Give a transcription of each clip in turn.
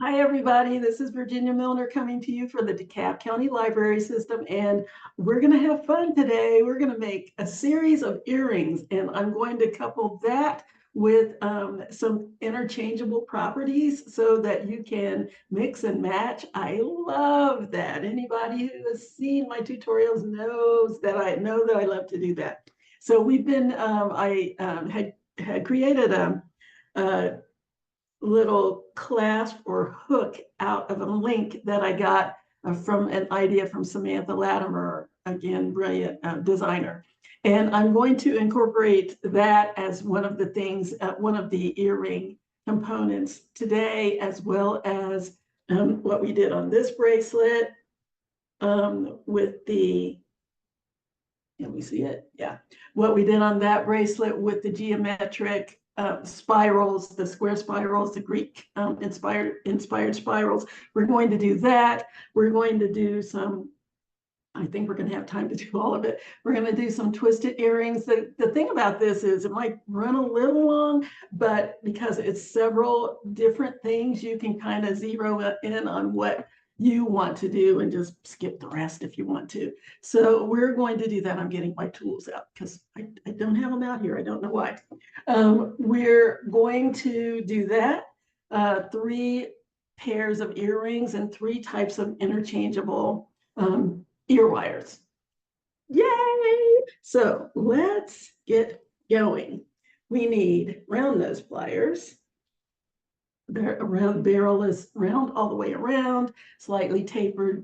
Hi, everybody. This is Virginia Milner coming to you for the DeKalb County Library System, and we're going to have fun today. We're going to make a series of earrings, and I'm going to couple that with some interchangeable properties so that you can mix and match. I love that. Anybody who has seen my tutorials knows that I love to do that. So we've been, had created a little clasp or hook out of a link that I got from an idea from Samantha Latimer, again, brilliant designer. And I'm going to incorporate that as one of the things, one of the earring components today, as well as what we did on this bracelet with the, can we see it? Yeah. What we did on that bracelet with the geometric spirals, the square spirals, the Greek inspired spirals. We're going to do that. We're going to do some, I think we're going to have time to do all of it. We're going to do some twisted earrings. The thing about this is it might run a little long, but because it's several different things, you can kind of zero in on what you want to do and just skip the rest if you want to. So we're going to do that. I'm getting my tools out because I don't have them out here. I don't know why. We're going to do that. 3 pairs of earrings and 3 types of interchangeable ear wires. Yay! So let's get going. We need round nose pliers. Around barrel is round all the way around, slightly tapered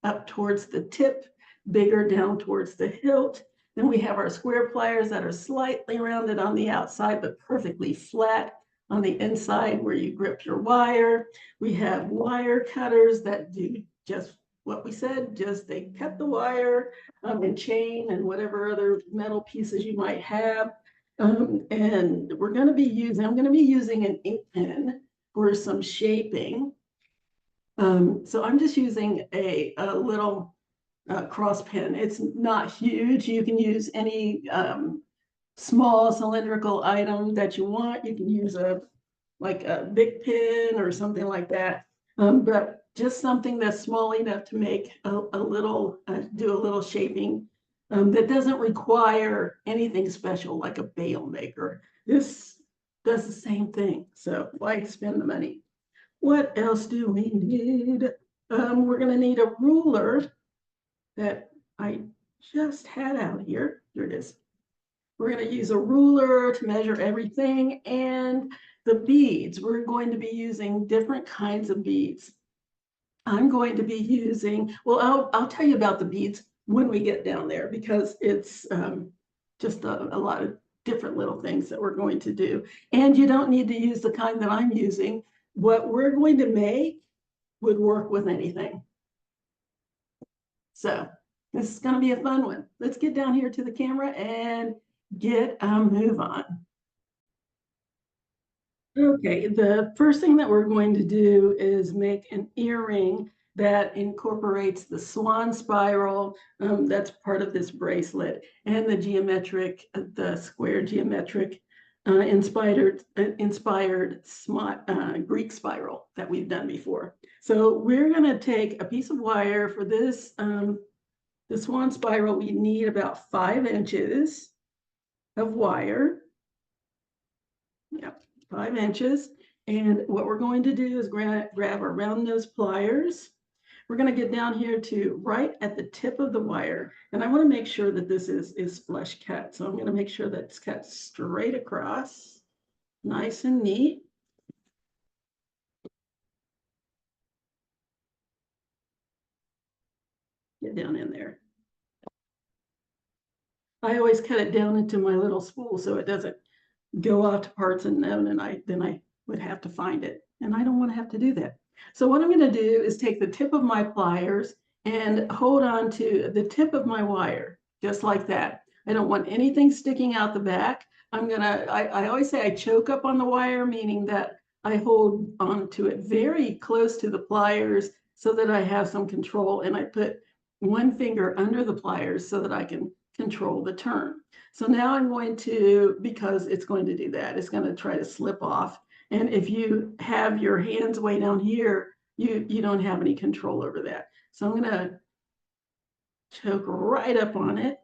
up towards the tip, bigger down towards the hilt. Then we have our square pliers that are slightly rounded on the outside, but perfectly flat on the inside where you grip your wire. We have wire cutters that do just what we said, just they cut the wire and chain and whatever other metal pieces you might have. And I'm going to be using an ink pen for some shaping. So I'm just using a little cross pen. It's not huge. You can use any small cylindrical item that you want. You can use like a big pen or something like that. But just something that's small enough to make a little, do a little shaping that doesn't require anything special like a bail maker. This does the same thing. So why spend the money? What else do we need? We're going to need a ruler that I just had out here. Here it is. We're going to use a ruler to measure everything, and the beads. We're going to be using different kinds of beads. I'm going to be using, well, I'll tell you about the beads when we get down there because it's just a lot of different little things that we're going to do. And you don't need to use the kind that I'm using. What we're going to make would work with anything. So this is going to be a fun one. Let's get down here to the camera and get a move on. Okay, the first thing that we're going to do is make an earring that incorporates the swan spiral that's part of this bracelet and the geometric, the square geometric inspired Greek spiral that we've done before. So we're going to take a piece of wire for this, the swan spiral. We need about 5 inches of wire. Yep. 5 inches. And what we're going to do is grab our round nose pliers. We're going to get down here to right at the tip of the wire. And I want to make sure that this is flush cut. So I'm going to make sure that it's cut straight across, nice and neat. Get down in there. I always cut it down into my little spool so it doesn't go off to parts unknown, and then I would have to find it. And I don't want to have to do that. So what I'm going to do is take the tip of my pliers and hold on to the tip of my wire, just like that. I don't want anything sticking out the back. I always say I choke up on the wire, meaning that I hold on to it very close to the pliers so that I have some control, and I put one finger under the pliers so that I can control the turn. So now I'm going to, because it's going to do that, it's going to try to slip off. And if you have your hands way down here, you don't have any control over that. So I'm going to choke right up on it.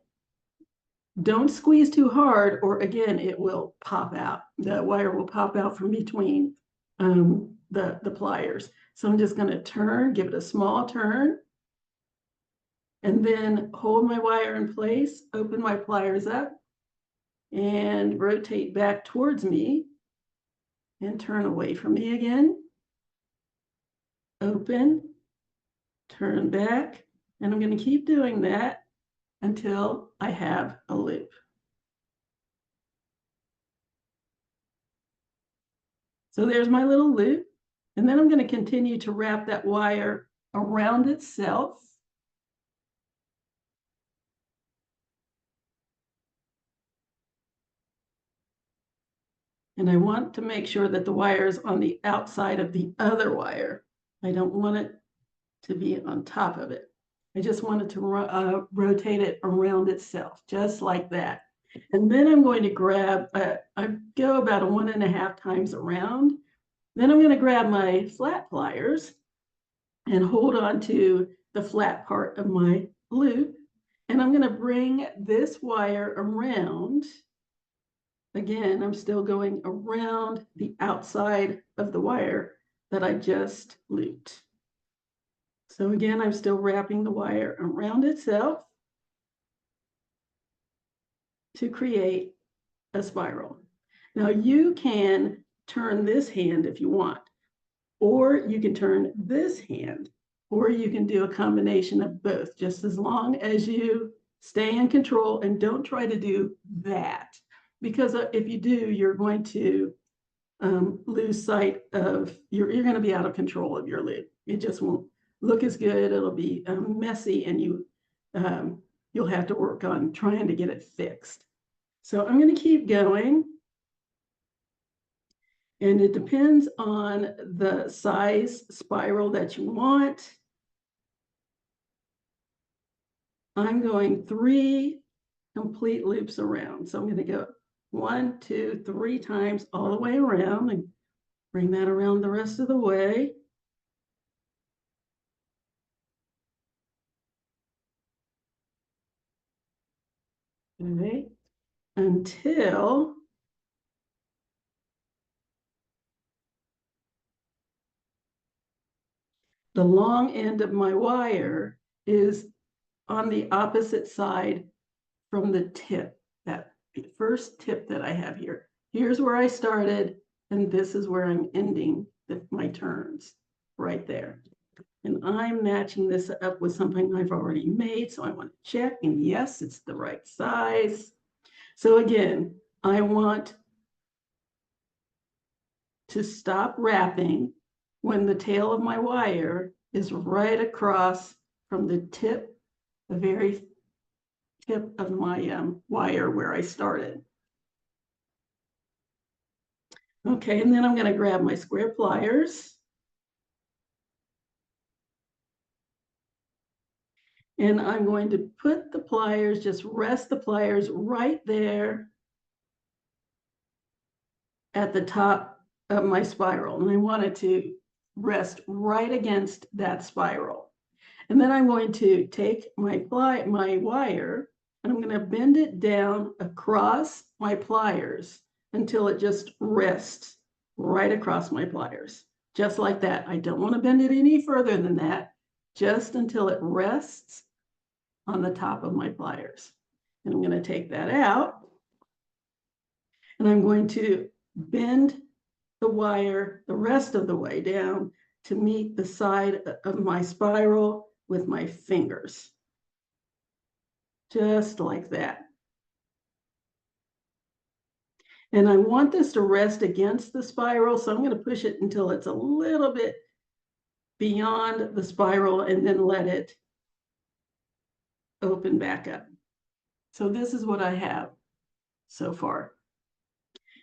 Don't squeeze too hard, or again, it will pop out. The wire will pop out from between the pliers. So I'm just going to turn, give it a small turn, and then hold my wire in place, open my pliers up, and rotate back towards me, and turn away from me again. Open, turn back, and I'm going to keep doing that until I have a loop. So there's my little loop. And then I'm going to continue to wrap that wire around itself. And I want to make sure that the wire is on the outside of the other wire. I don't want it to be on top of it. I just want it to rotate it around itself, just like that. And then I'm going to grab, I go about 1.5 times around. Then I'm going to grab my flat pliers and hold on to the flat part of my loop. And I'm going to bring this wire around. Again, I'm still going around the outside of the wire that I just looped. So again, I'm still wrapping the wire around itself to create a spiral. Now you can turn this hand if you want, or you can turn this hand, or you can do a combination of both, just as long as you stay in control and don't try to do that. Because if you do, you're going to lose sight of, you're going to be out of control of your loop. It just won't look as good. It'll be messy, and you'll have to work on trying to get it fixed. So I'm going to keep going. And it depends on the size spiral that you want. I'm going 3 complete loops around. So I'm going to go 1, 2, 3 times all the way around, and bring that around the rest of the way. Okay, until the long end of my wire is on the opposite side from the tip, that first tip that I have here. Here's where I started, and this is where I'm ending my turns, right there. And I'm matching this up with something I've already made, so I want to check, and yes, it's the right size. So again, I want to stop wrapping when the tail of my wire is right across from the tip, the very tip of my wire where I started. Okay, and then I'm going to grab my square pliers. And I'm going to put the pliers, just rest the pliers right there at the top of my spiral. And I want it to rest right against that spiral. And then I'm going to take my wire, and I'm going to bend it down across my pliers until it just rests right across my pliers. Just like that. I don't want to bend it any further than that, just until it rests on the top of my pliers. And I'm going to take that out, and I'm going to bend the wire the rest of the way down to meet the side of my spiral with my fingers. Just like that. And I want this to rest against the spiral, so I'm going to push it until it's a little bit beyond the spiral, and then let it open back up. So this is what I have so far.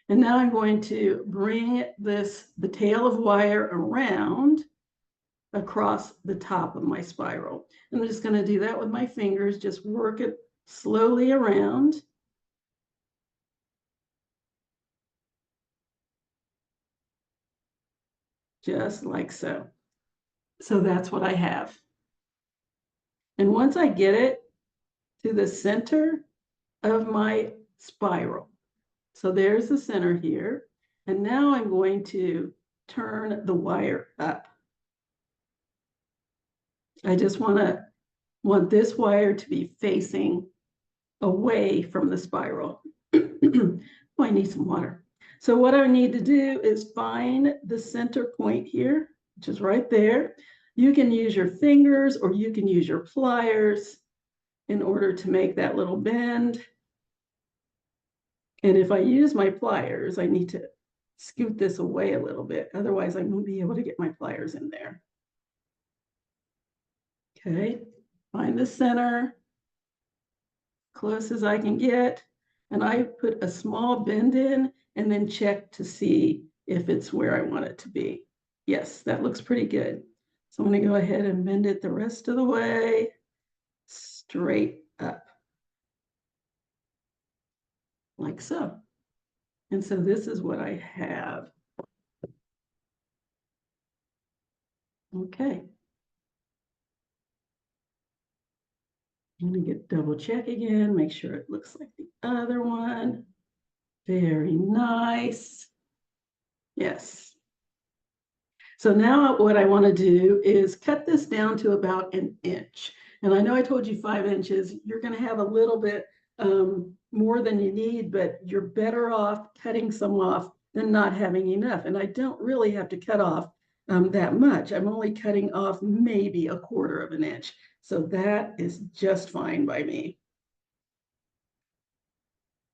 And now I'm going to bring the tail of wire around across the top of my spiral. And I'm just going to do that with my fingers, just work it slowly around. just like so. So that's what I have. And once I get it to the center of my spiral, so there's the center here, and now I'm going to turn the wire up. I just want this wire to be facing away from the spiral. Oh, I need some water. So what I need to do is find the center point here, which is right there. You can use your fingers or you can use your pliers in order to make that little bend. And if I use my pliers, I need to scoot this away a little bit. Otherwise, I won't be able to get my pliers in there. Okay, find the center, close as I can get. And I put a small bend in and then check to see if it's where I want it to be. Yes, that looks pretty good. So I'm going to go ahead and bend it the rest of the way straight up. Like so. And so this is what I have. Okay. I'm going to double check again, make sure it looks like the other one. Very nice. Yes. So now what I want to do is cut this down to about an inch. And I know I told you 5 inches. You're going to have a little bit more than you need, but you're better off cutting some off than not having enough. And I don't really have to cut off that much. I'm only cutting off maybe 1/4 of an inch. So that is just fine by me.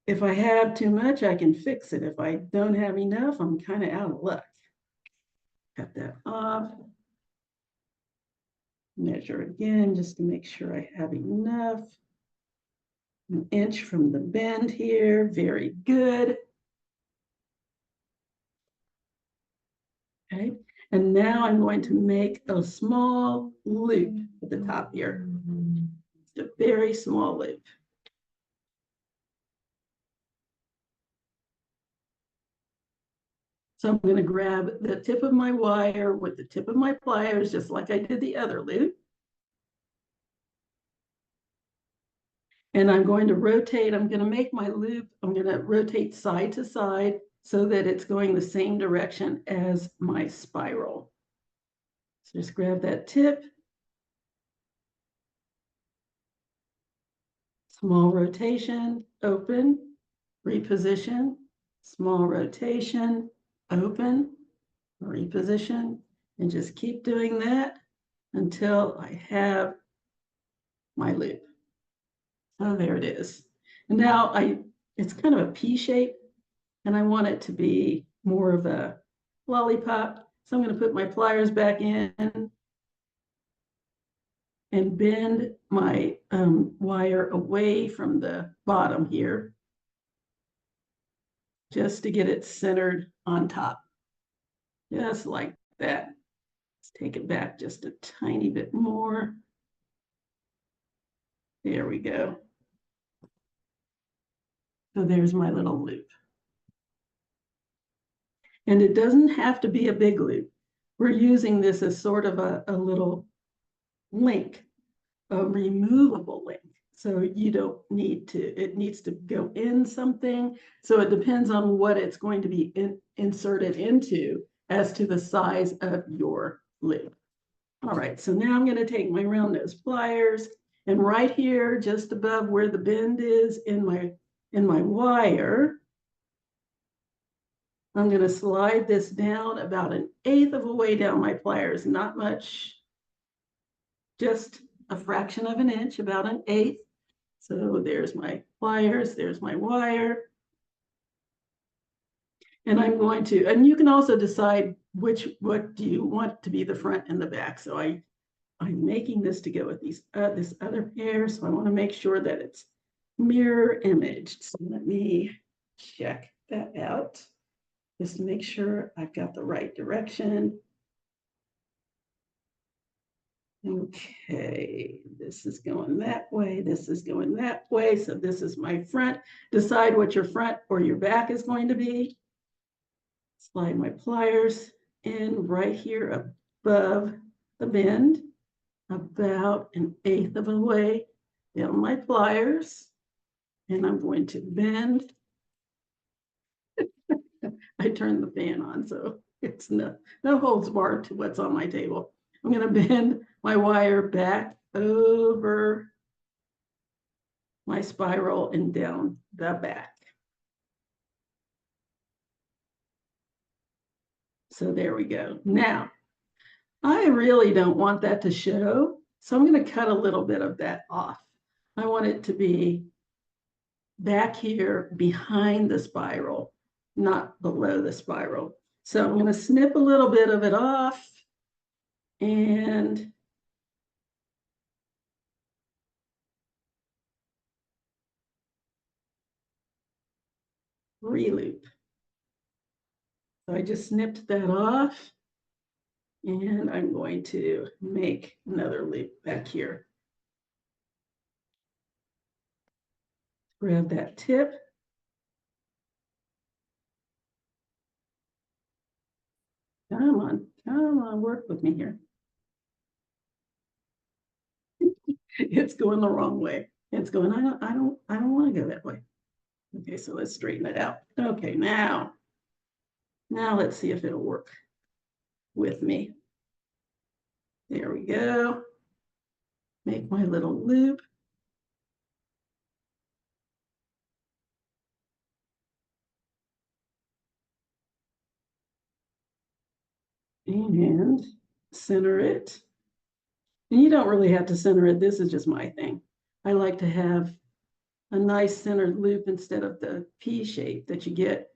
If I have too much, I can fix it. If I don't have enough, I'm kind of out of luck. Cut that off. Measure again just to make sure I have enough. An inch from the bend here. Very good. Okay. And now I'm going to make a small loop at the top here. Just a very small loop. So I'm going to grab the tip of my wire with the tip of my pliers, just like I did the other loop. And I'm going to rotate. I'm going to make my loop. I'm going to rotate side to side so that it's going the same direction as my spiral. So just grab that tip. Small rotation, open, reposition, small rotation, open, reposition, and just keep doing that until I have my loop. Oh, there it is. And now it's kind of a P shape, and I want it to be more of a lollipop. So I'm going to put my pliers back in and bend my wire away from the bottom here, just to get it centered on top. Just like that. Let's take it back just a tiny bit more. There we go. So there's my little loop. And it doesn't have to be a big loop. We're using this as sort of a little link, a removable link. So you don't need to, it needs to go in something. So it depends on what it's going to be inserted into as to the size of your loop. All right, so now I'm going to take my round nose pliers, and right here, just above where the bend is in my wire, I'm going to slide this down about 1/8 of a way down my pliers, not much, just a fraction of an inch, about 1/8. So there's my pliers, there's my wire. And I'm going to, and you can also decide what do you want to be the front and the back. So I'm making this to go with these this other pair. So I want to make sure that it's mirror imaged. So let me check that out just to make sure I've got the right direction. Okay, this is going that way. This is going that way. So this is my front. Decide what your front or your back is going to be. Slide my pliers and right here above the bend, about 1/8 of the way down my pliers, and I'm going to bend. I turned the fan on, so it's no holds barred to what's on my table. I'm going to bend my wire back over my spiral and down the back. So there we go. Now, I really don't want that to show, so I'm going to cut a little bit of that off. I want it to be back here behind the spiral, not below the spiral. So I'm going to snip a little bit of it off and re-loop. So I just snipped that off, and I'm going to make another loop back here. Grab that tip. Come on, work with me here. It's going the wrong way. It's going, I don't want to go that way. Okay, so let's straighten it out. Okay, now let's see if it'll work with me. There we go. Make my little loop. And center it. And you don't really have to center it. This is just my thing. I like to have a nice centered loop instead of the P shape that you get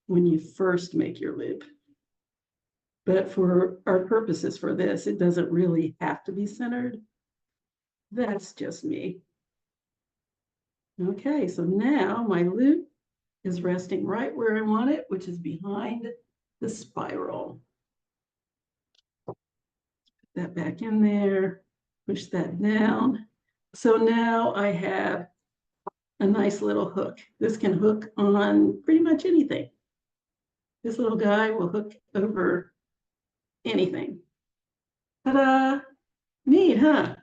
when you first make your loop. But for our purposes for this, it doesn't really have to be centered. That's just me. Okay, so now my loop is resting right where I want it, which is behind the spiral. Put that back in there, push that down. So now I have a nice little hook. This can hook on pretty much anything. This little guy will hook over anything. Ta-da! Neat, huh?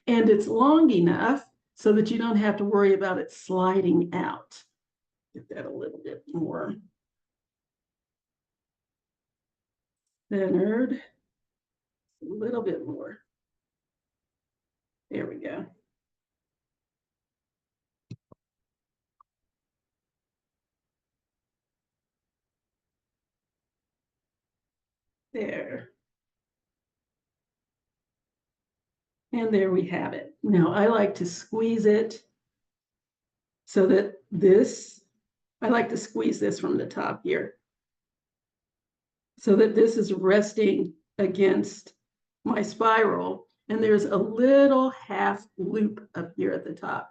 And it's long enough so that you don't have to worry about it sliding out. Get that a little bit more centered, a little bit more. There we go. There. And there we have it. Now I like to squeeze it so that I like to squeeze this from the top here so that this is resting against my spiral. And there's a little half loop up here at the top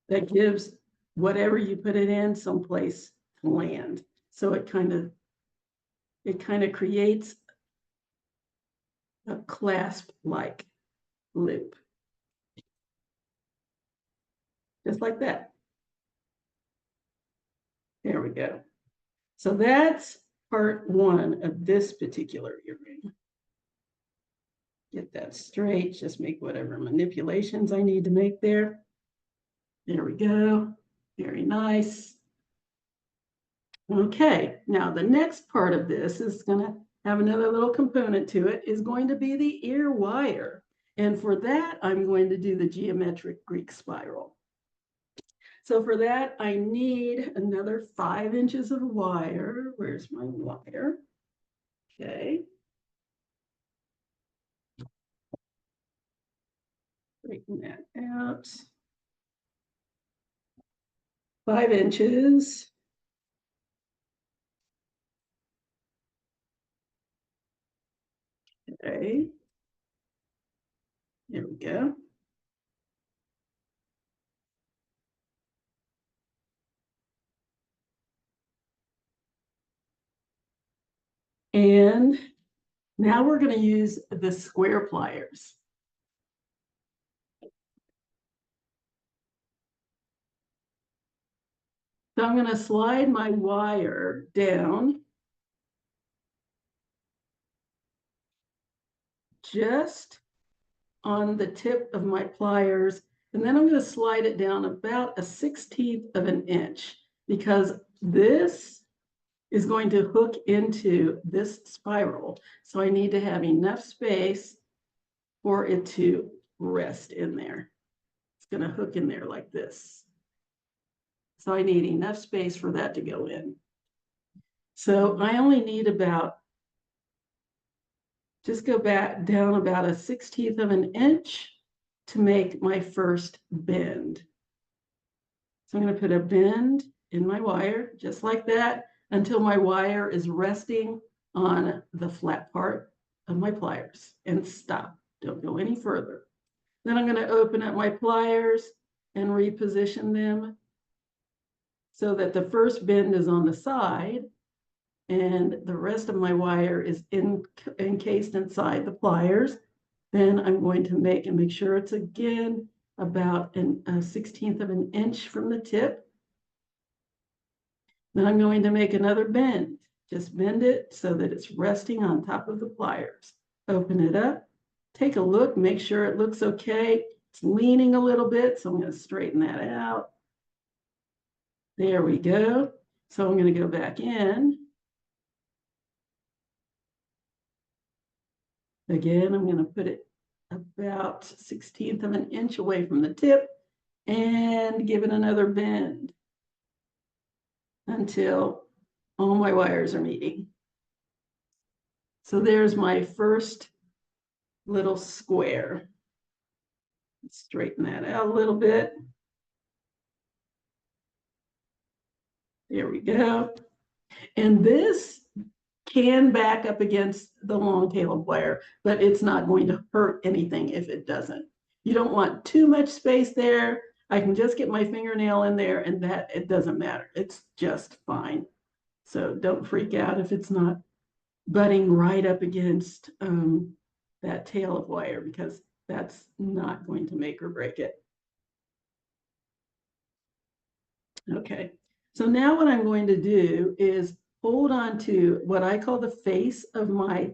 that gives whatever you put it in someplace to land. So it kind of creates a clasp-like loop. Just like that. There we go. So that's part one of this particular earring. Get that straight, just make whatever manipulations I need to make there. There we go. Very nice. Okay, now the next part of this is going to have another little component to it, is going to be the ear wire. And for that, I'm going to do the geometric Greek spiral. So for that, I need another 5 inches of wire. Where's my wire? Okay. Straighten that out. 5 inches. Okay. There we go. And now we're going to use the square pliers. So I'm going to slide my wire down just on the tip of my pliers, and then I'm going to slide it down about a 1/16 of an inch, because this is going to hook into this spiral. So I need to have enough space for it to rest in there. It's going to hook in there like this. So I need enough space for that to go in. So I only need about, just go back down about a 1/16 of an inch to make my first bend. So I'm going to put a bend in my wire, just like that, until my wire is resting on the flat part of my pliers, and stop. Don't go any further. Then I'm going to open up my pliers and reposition them so that the first bend is on the side and the rest of my wire is encased inside the pliers. Then I'm going to make sure it's again about a 1/16 of an inch from the tip. Then I'm going to make another bend. Just bend it so that it's resting on top of the pliers. Open it up, take a look, make sure it looks okay. It's leaning a little bit, so I'm going to straighten that out. There we go. So I'm going to go back in. Again, I'm going to put it about 1/16 of an inch away from the tip and give it another bend until all my wires are meeting. So there's my first little square. Straighten that out a little bit. There we go. And this can back up against the long tail of wire, but it's not going to hurt anything if it doesn't. You don't want too much space there. I can just get my fingernail in there and that it doesn't matter. It's just fine. So don't freak out if it's not butting right up against that tail of wire, because that's not going to make or break it. Okay, so now what I'm going to do is hold on to what I call the face of my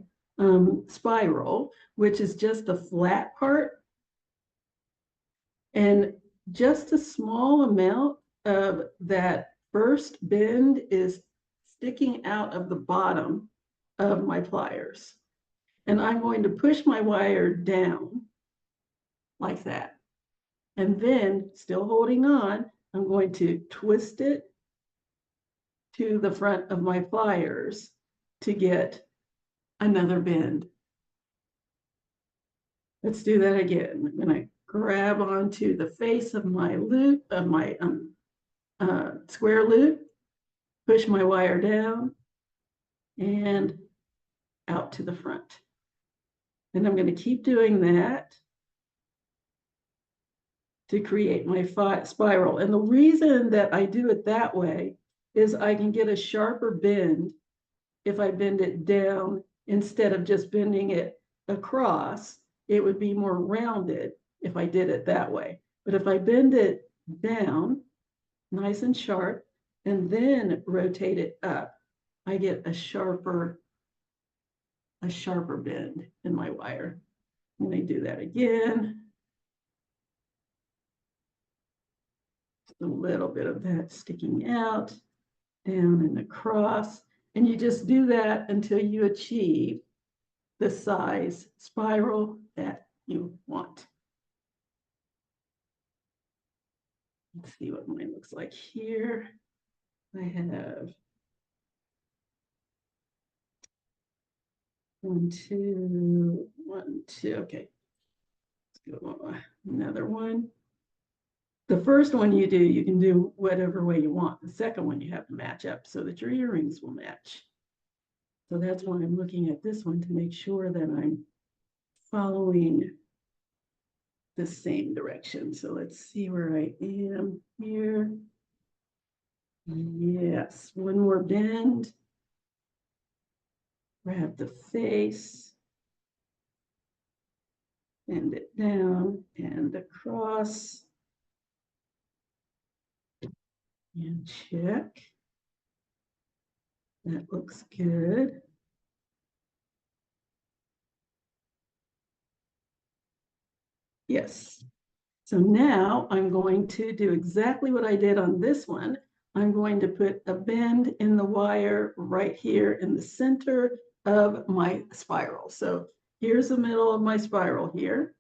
spiral, which is just the flat part, and just a small amount of that first bend is sticking out of the bottom of my pliers. And I'm going to push my wire down like that. And then, still holding on, I'm going to twist it to the front of my pliers to get another bend. Let's do that again. I'm going to grab onto the face of my loop, of my square loop, push my wire down and out to the front. And I'm going to keep doing that to create my spiral. And the reason that I do it that way is I can get a sharper bend if I bend it down instead of just bending it across. It would be more rounded if I did it that way. But if I bend it down, nice and sharp, and then rotate it up, I get a sharper bend in my wire. Let me do that again. A little bit of that sticking out, down and across. And you just do that until you achieve the size spiral that you want. Let's see what mine looks like here. I have 1, 2, 1, 2. Okay, let's go another one. The first one you do, you can do whatever way you want. The second one you have to match up so that your earrings will match. So that's why I'm looking at this one to make sure that I'm following the same direction. So let's see where I am here. Yes, one more bend. Grab the face, bend it down and across, and check. That looks good. Yes. So now I'm going to do exactly what I did on this one. I'm going to put a bend in the wire right here in the center of my spiral. So here's the middle of my spiral here.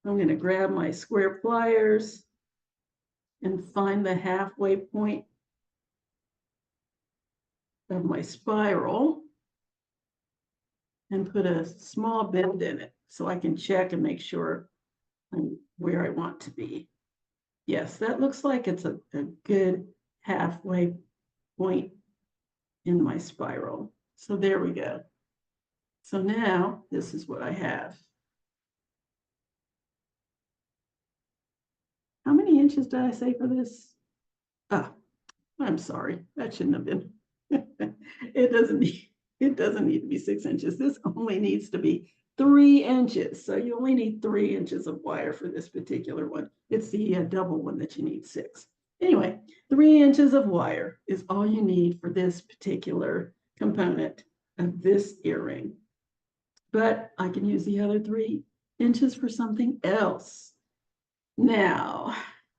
I'm going to grab my square pliers and find the halfway point of my spiral and put a small bend in it so I can check and make sure I'm where I want to be. Yes, that looks like it's a good halfway point in my spiral. So there we go. So now this is what I have. How many inches did I say for this? Oh, I'm sorry. That shouldn't have been. It doesn't need to be 6 inches. This only needs to be 3 inches. So you only need 3 inches of wire for this particular one. It's the double one that you need 6. Anyway, 3 inches of wire is all you need for this particular component of this earring. But I can use the other 3 inches for something else. Now,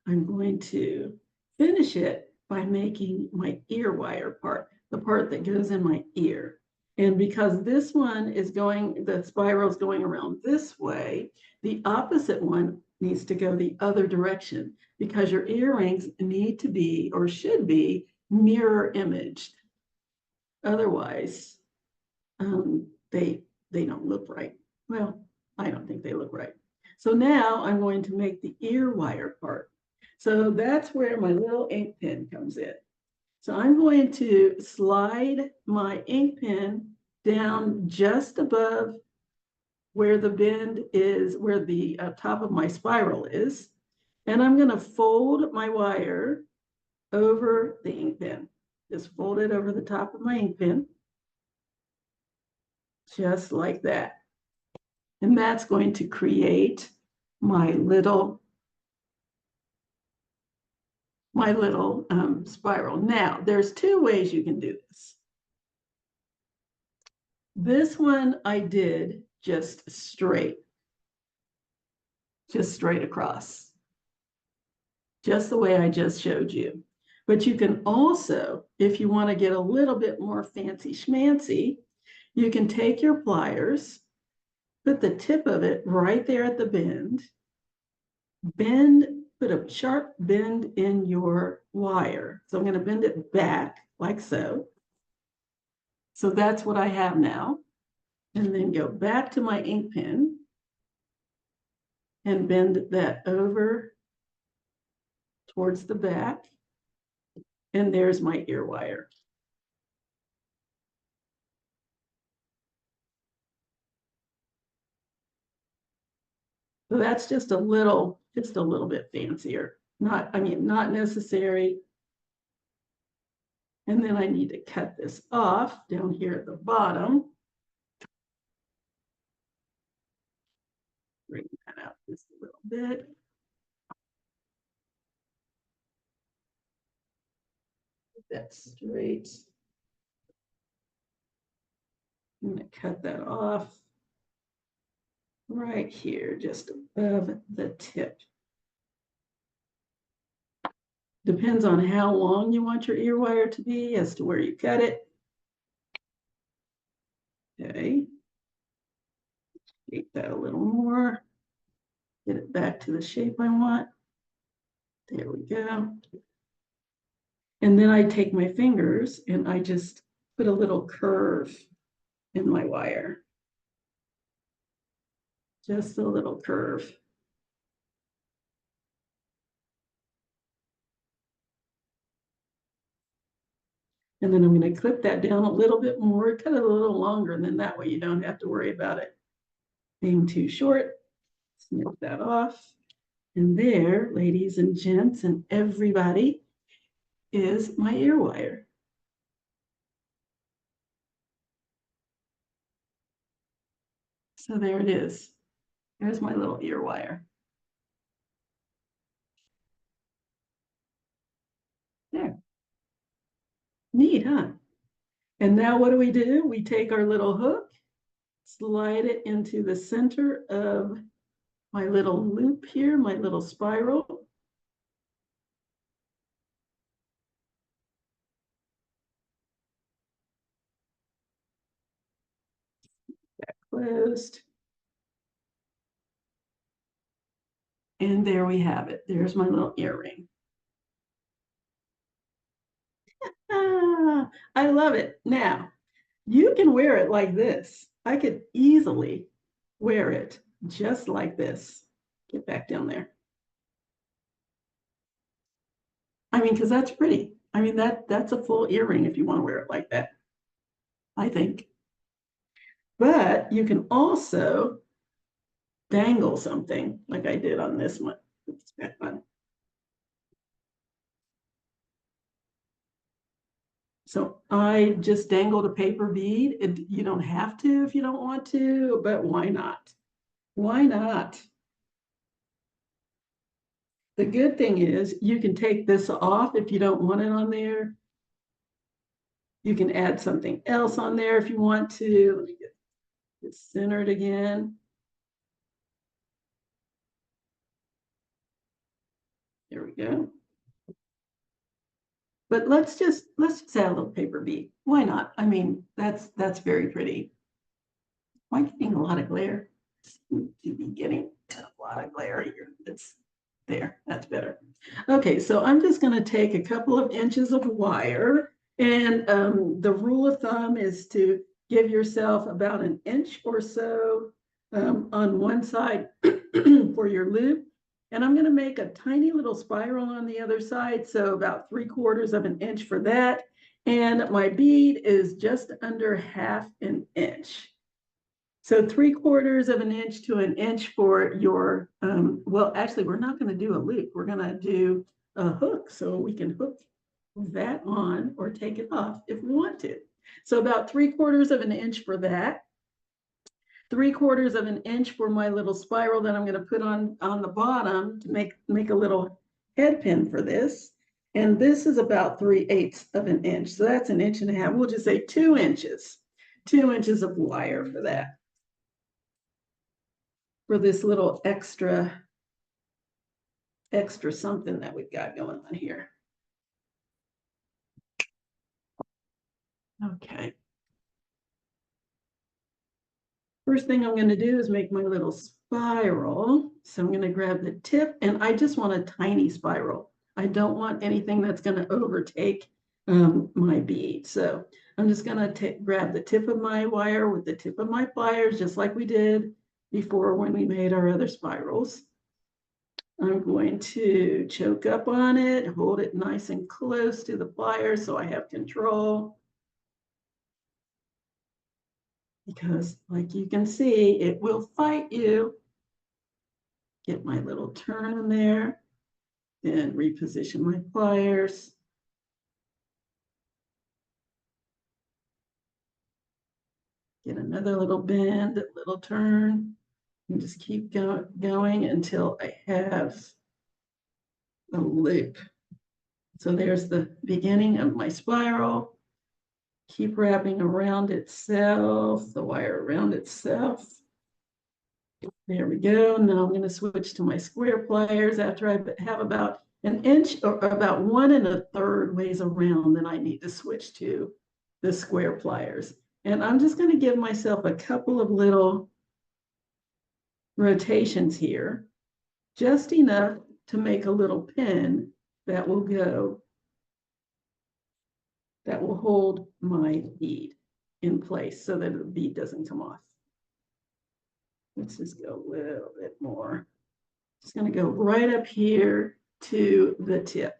I'm going to finish it by making my ear wire part, the part that goes in my ear. And because this one is going, the spiral is going around this way, the opposite one needs to go the other direction because your earrings need to be or should be mirror imaged. Otherwise, they don't look right. Well, I don't think they look right. So now I'm going to make the ear wire part. So that's where my little ink pen comes in. So I'm going to slide my ink pen down just above where the bend is, where the top of my spiral is. And I'm going to fold my wire over the ink pen. Just fold it over the top of my ink pen. Just like that. And that's going to create my little spiral. Now, there's 2 ways you can do this. This one I did just straight across, just the way I just showed you. But you can also, if you want to get a little bit more fancy schmancy, you can take your pliers, put the tip of it right there at the bend, put a sharp bend in your wire. So I'm going to bend it back like so. So that's what I have now. And then go back to my ink pen and bend that over towards the back. And there's my ear wire. So that's just a little bit fancier. Not necessary. And then I need to cut this off down here at the bottom. Bring that out just a little bit. Get that straight. I'm going to cut that off right here, just above the tip. Depends on how long you want your ear wire to be as to where you cut it. Okay. Shape that a little more. Get it back to the shape I want. There we go. And then I take my fingers and I just put a little curve in my wire. Just a little curve. And then I'm going to clip that down a little bit more, cut it a little longer, and then that way you don't have to worry about it being too short. Snip that off. And there, ladies and gents and everybody, is my ear wire. So there it is. There's my little ear wire. There. Neat, huh? And now what do? We take our little hook slide it into the center of my little loop here, my little spiral. That closed. And there we have it. There's my little earring. Ah, I love it. Now, you can wear it like this. I could easily wear it just like this. Get back down there. I mean, because that's pretty. I mean, that's a full earring if you want to wear it like that, I think. But you can also dangle something like I did on this one. Oops, back one. So I just dangled a paper bead. You don't have to if you don't want to, but why not? Why not? The good thing is you can take this off if you don't want it on there. You can add something else on there if you want to. Let me get it centered again. There we go. But let's just add a little paper bead. Why not? I mean, that's very pretty. Am I getting a lot of glare? To be getting a lot of glare here. It's there. That's better. Okay, so I'm just going to take a couple of inches of wire, and the rule of thumb is to give yourself about an inch or so on one side for your loop. And I'm going to make a tiny little spiral on the other side, so about 3/4 of an inch for that. And my bead is just under 1/2 an inch. So 3/4 of an inch to an inch for your, well, actually, we're not going to do a loop. We're going to do a hook. So we can hook that on or take it off if we want to. So about 3/4 of an inch for that. 3/4 of an inch for my little spiral that I'm going to put on the bottom to make a little head pin for this. And this is about 3/8 of an inch. So that's an inch and a half. We'll just say 2 inches, 2 inches of wire for that. For this little extra something that we've got going on here. Okay. First thing I'm going to do is make my little spiral. So I'm going to grab the tip, and I just want a tiny spiral. I don't want anything that's going to overtake my bead. So I'm just going to grab the tip of my wire with the tip of my pliers, just like we did before when we made our other spirals. I'm going to choke up on it, hold it nice and close to the pliers so I have control. Because like you can see, it will fight you. Get my little turn in there, then reposition my pliers. Get another little bend, a little turn, and just keep going until I have a loop. So there's the beginning of my spiral. Keep wrapping around itself, the wire around itself. There we go. Now I'm going to switch to my square pliers after I have about an inch or about 1 1/3 ways around. Then I need to switch to the square pliers. And I'm just going to give myself a couple of little rotations here, just enough to make a little pin that will hold my bead in place so that the bead doesn't come off. Let's just go a little bit more. Just going to go right up here to the tip.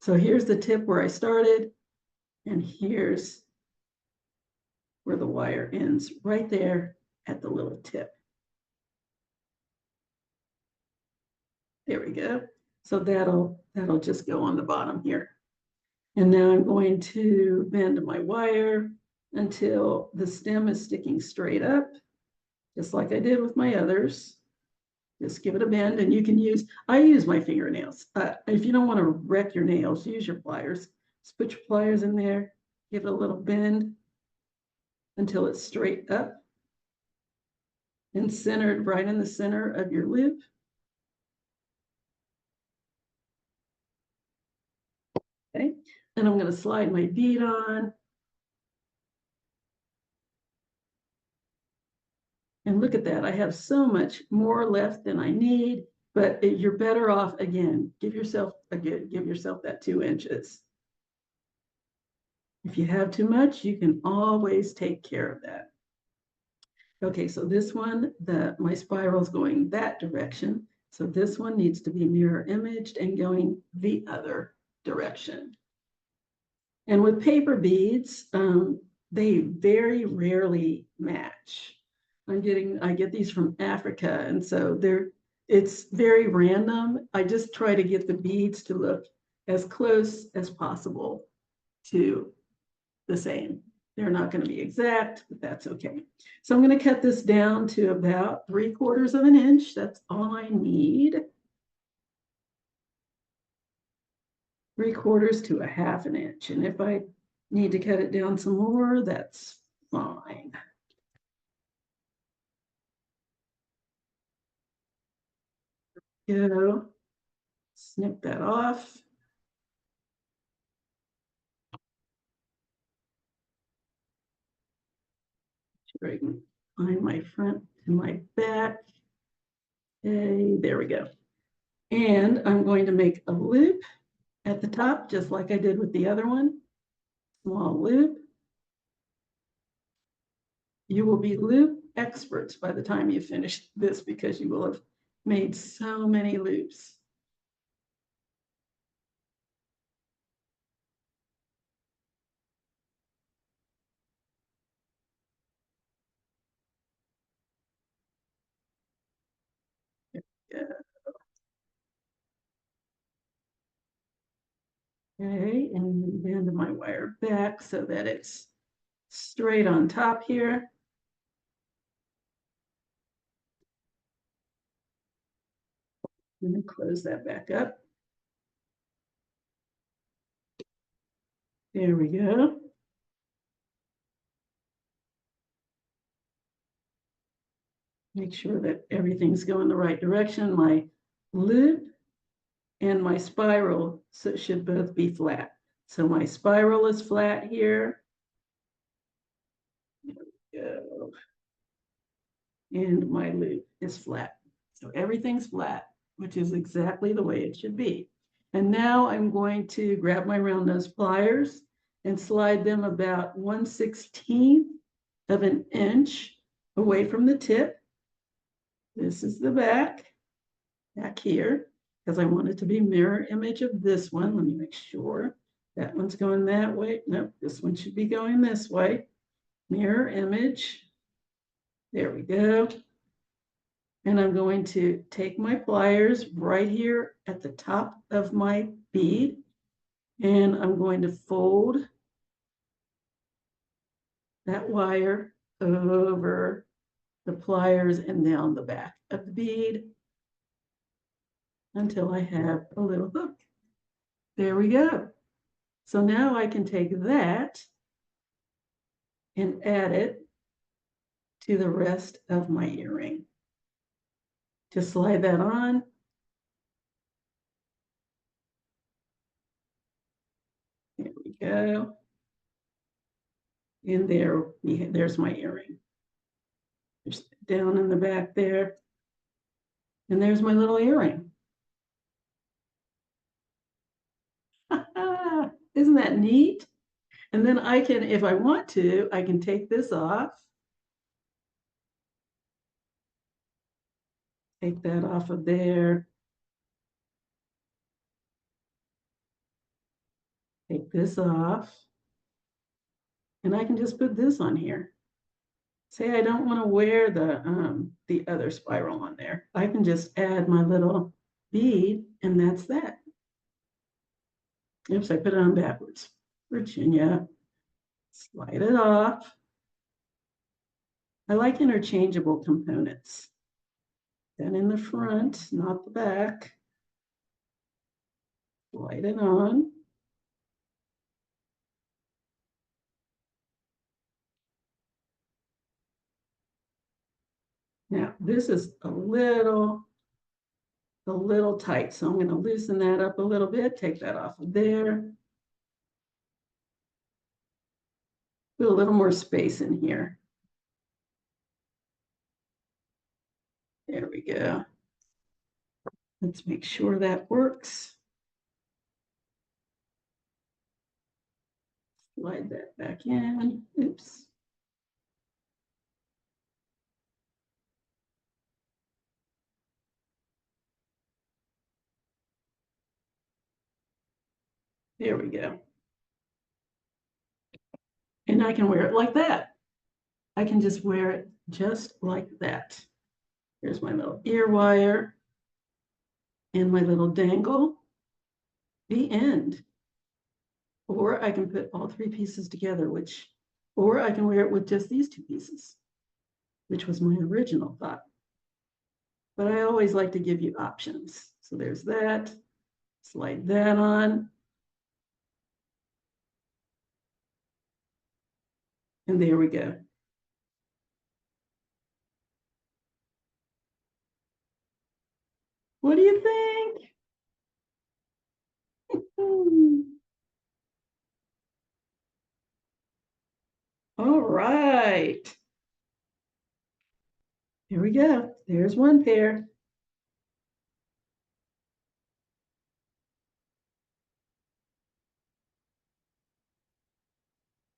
So here's the tip where I started, and here's where the wire ends, right there at the little tip. There we go. So that'll just go on the bottom here. And now I'm going to bend my wire until the stem is sticking straight up, just like I did with my others. Just give it a bend, and you can I use my fingernails. If you don't want to wreck your nails, use your pliers. Just put your pliers in there, give it a little bend. until it's straight up and centered right in the center of your loop. Okay, and I'm going to slide my bead on. And look at that, I have so much more left than I need, but you're better off, again, give yourself that 2 inches. If you have too much, you can always take care of that. Okay, so this one, my spiral is going that direction. So this one needs to be mirror imaged and going the other direction. And with paper beads, they very rarely match. I get these from Africa, and so it's very random. I just try to get the beads to look as close as possible to the same. They're not going to be exact, but that's okay. So I'm going to cut this down to about 3/4 of an inch. That's all I need. 3/4 to a 1/2 an inch. And if I need to cut it down some more, that's fine. Go, snip that off. Sure I can find my front and my back. Okay, there we go. And I'm going to make a loop at the top, just like I did with the other one. Small loop. You will be loop experts by the time you finish this because you will have made so many loops. Yeah. Okay, and bend my wire back so that it's straight on top here. And then close that back up. There we go. Make sure that everything's going the right direction. My loop and my spiral should both be flat. So my spiral is flat here. There we go. And my loop is flat. So everything's flat, which is exactly the way it should be. And now I'm going to grab my round nose pliers and slide them about 1/16 of an inch away from the tip. This is the back here, because I want it to be mirror image of this one. Let me make sure that one's going that way. Nope, this one should be going this way. Mirror image. There we go. And I'm going to take my pliers right here at the top of my bead, and I'm going to fold that wire over the pliers and down the back of the bead until I have a little hook. There we go. So now I can take that and add it to the rest of my earring. Just slide that on. There we go. And there's my earring. Just down in the back there. And there's my little earring. Isn't that neat? And then I can, if I want to, I can take this off. Take that off of there. Take this off. And I can just put this on here. Say I don't want to wear the other spiral on there. I can just add my little bead, and that's that. Oops, I put it on backwards. Virginia, slide it off. I like interchangeable components. Then in the front, not the back. Slide it on. Now, this is a little tight, so I'm going to loosen that up a little bit, take that off of there. Put a little more space in here. There we go. Let's make sure that works. Slide that back in. Oops. There we go. And I can wear it like that. I can just wear it just like that. Here's my little ear wire and my little dangle. The end. Or I can put all three pieces together, or I can wear it with just these two pieces, which was my original thought. But I always like to give you options. So there's that. Slide that on. And there we go. What do you think? All right. Here we go. There's one pair.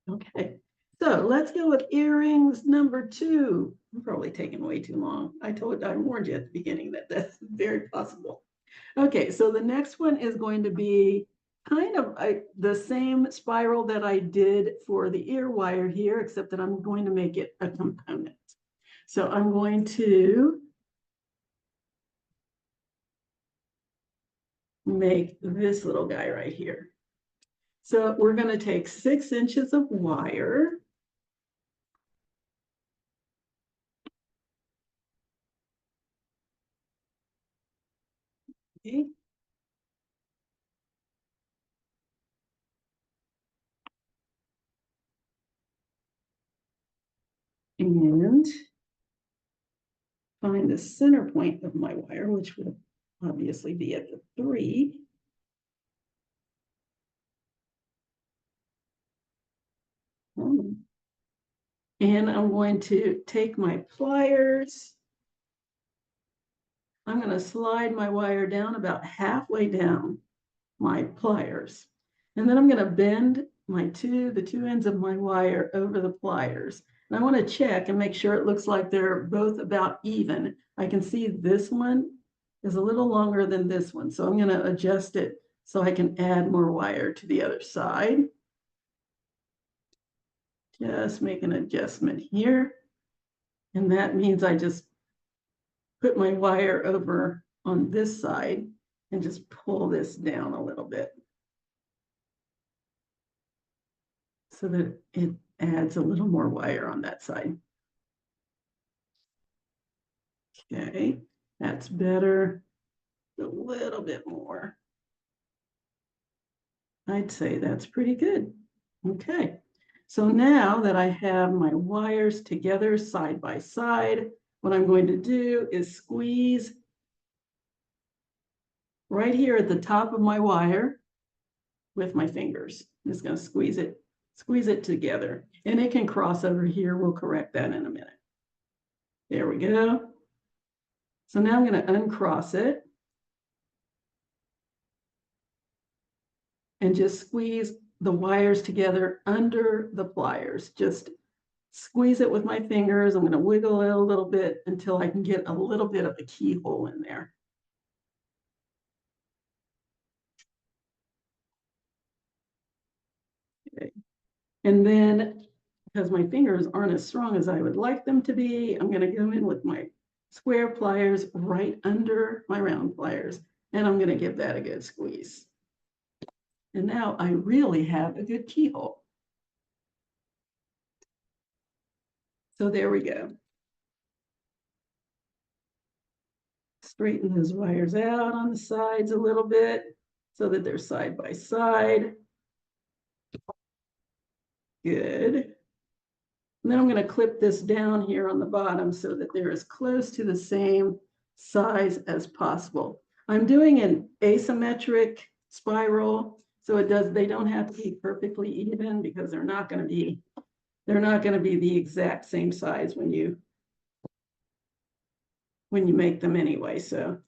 Okay. So let's go with earrings number 2. I'm probably taking way too long. I warned you at the beginning that that's very possible. Okay, so the next one is going to be kind of the same spiral that I did for the ear wire here, except that I'm going to make it a component. So I'm going to make this little guy right here. So we're going to take 6 inches of wire. Okay. And find the center point of my wire, which would obviously be at the 3. And I'm going to take my pliers. I'm going to slide my wire down about halfway down my pliers. And then I'm going to bend the two ends of my wire over the pliers. And I want to check and make sure it looks like they're both about even. I can see this one is a little longer than this one. So I'm going to adjust it so I can add more wire to the other side. Just make an adjustment here. And that means I just put my wire over on this side and just pull this down a little bit so that it adds a little more wire on that side. Okay, that's better. A little bit more. I'd say that's pretty good. Okay, so now that I have my wires together side by side, what I'm going to do is squeeze right here at the top of my wire with my fingers. I'm just going to squeeze it together, and it can cross over here. We'll correct that in a minute. There we go. So now I'm going to uncross it and just squeeze the wires together under the pliers. Just squeeze it with my fingers. I'm going to wiggle it a little bit until I can get a little bit of a keyhole in there. Okay. And then, because my fingers aren't as strong as I would like them to be, I'm going to go in with my square pliers right under my round pliers, and I'm going to give that a good squeeze. And now I really have a good keyhole. So there we go. Straighten those wires out on the sides a little bit so that they're side by side. Good. And then I'm going to clip this down here on the bottom so that they're as close to the same size as possible. I'm doing an asymmetric spiral, so they don't have to be perfectly even because they're not going to be the exact same size when you make them anyway. So,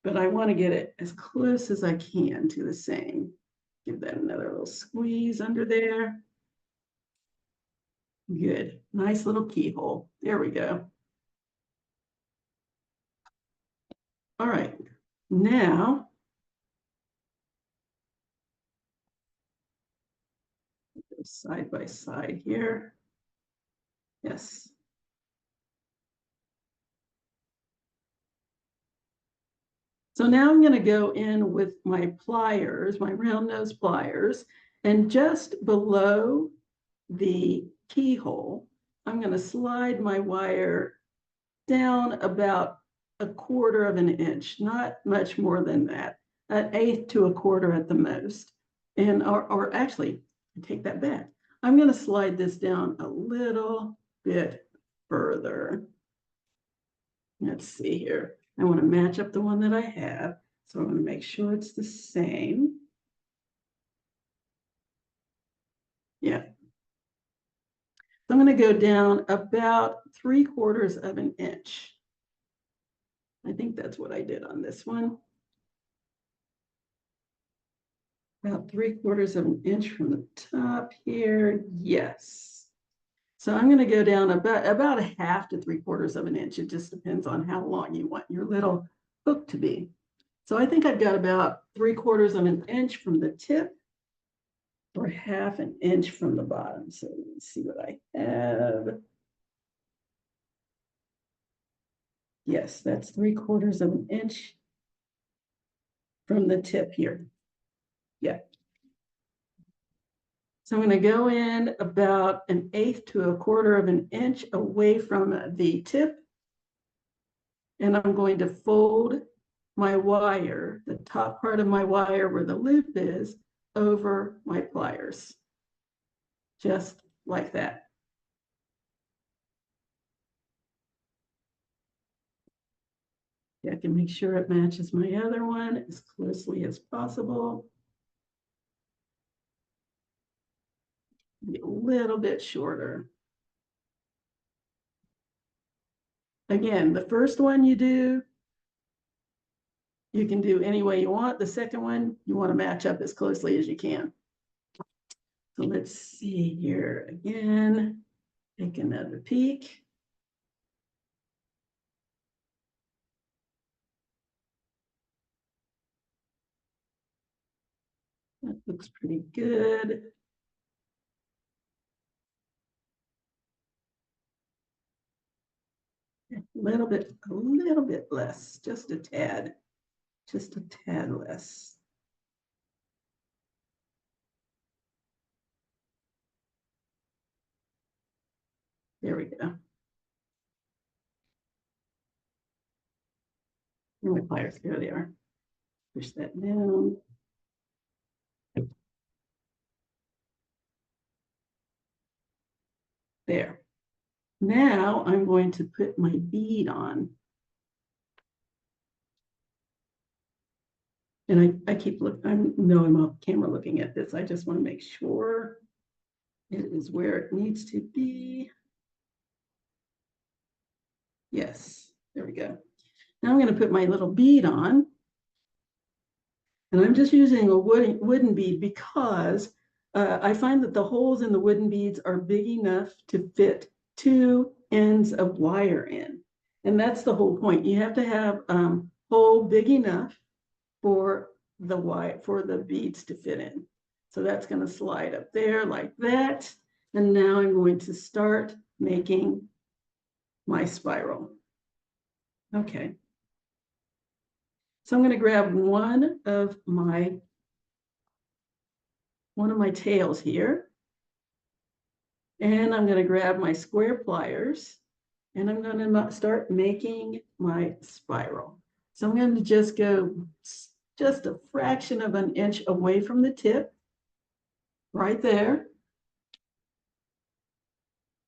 but I want to get it as close as I can to the same. Give that another little squeeze under there. Good. Nice little keyhole. There we go. All right. Now, go side by side here. Yes. So now I'm going to go in with my pliers, my round nose pliers, and just below the keyhole, I'm going to slide my wire down about 1/4 of an inch, not much more than that, 1/8 to 1/4 at the most. And or actually, I take that back. I'm going to slide this down a little bit further. Let's see here. I want to match up the one that I have. So I'm going to make sure it's the same. Yeah. So I'm going to go down about 3/4 of an inch. I think that's what I did on this one. About 3/4 of an inch from the top here. Yes. So I'm going to go down about 1/2 to 3/4 of an inch. It just depends on how long you want your little hook to be. So I think I've got about 3/4 of an inch from the tip or 1/2 an inch from the bottom. So let me see what I have. Yes, that's 3/4 of an inch from the tip here. Yeah. So I'm going to go in about 1/8 to 1/4 of an inch away from the tip. And I'm going to fold my wire, the top part of my wire where the loop is, over my pliers. Just like that. I can make sure it matches my other one as closely as possible. Be a little bit shorter. Again, the first one you can do any way you want. The second one, you want to match up as closely as you can. So let's see here again. Take another peek. That looks pretty good. A little bit less, just a tad less. There we go. And my pliers, here they are. Push that down. There. Now I'm going to put my bead on. And I keep looking, I'm off camera looking at this. I just want to make sure it is where it needs to be. Yes, there we go. Now I'm going to put my little bead on. And I'm just using a wooden bead because I find that the holes in the wooden beads are big enough to fit 2 ends of wire in. And that's the whole point. You have to have a hole big enough for the wire, for the beads to fit in. So that's going to slide up there like that. And now I'm going to start making my spiral. Okay. So I'm going to grab one of my tails here. And I'm going to grab my square pliers and I'm going to start making my spiral. So I'm going to just go just a fraction of an inch away from the tip, right there.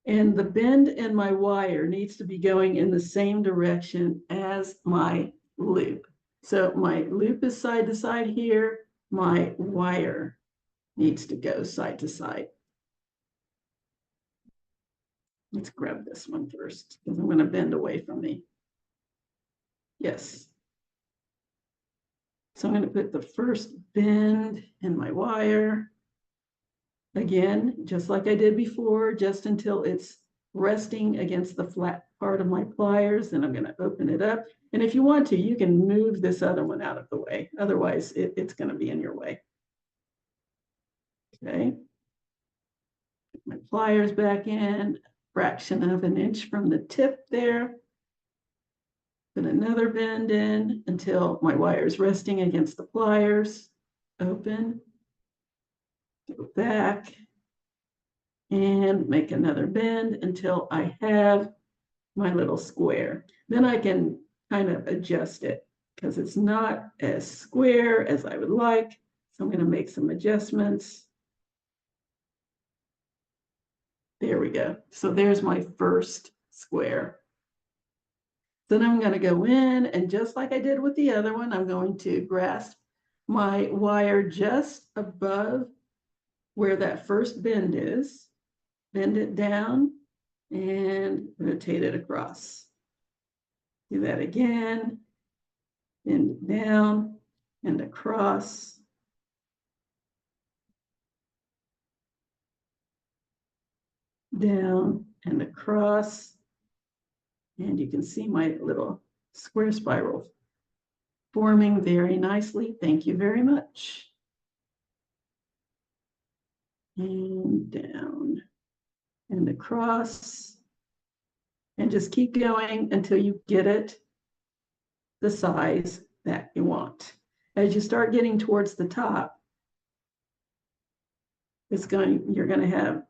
And the bend in my wire needs to be going in the same direction as my loop. So my loop is side to side here. My wire needs to go side to side. Let's grab this one first because I'm going to bend away from me. Yes. So I'm going to put the first bend in my wire. Again, just like I did before, just until it's resting against the flat part of my pliers. Then I'm going to open it up. And if you want to, you can move this other one out of the way. Otherwise, it's going to be in your way. Okay. Put my pliers back in, fraction of an inch from the tip there. Put another bend in until my wire is resting against the pliers. Open. Go back and make another bend until I have my little square. Then I can kind of adjust it because it's not as square as I would like. So I'm going to make some adjustments. There we go. So there's my first square. Then I'm going to go in and just like I did with the other one, I'm going to grasp my wire just above where that first bend is, bend it down and rotate it across. Do that again, bend it down and across. Down and across. And you can see my little square spiral forming very nicely. Thank you very much. And down and across. And just keep going until you get it the size that you want. As you start getting towards the top, you're going to have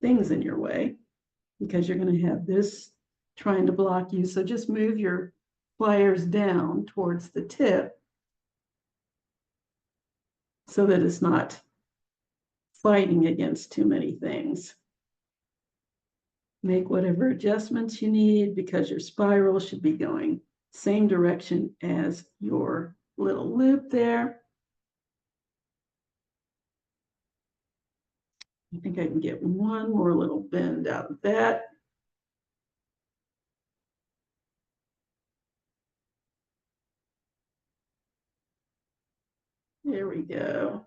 things in your way because you're going to have this trying to block you. So just move your pliers down towards the tip so that it's not fighting against too many things. Make whatever adjustments you need because your spiral should be going same direction as your little loop there. I think I can get one more little bend out of that. There we go.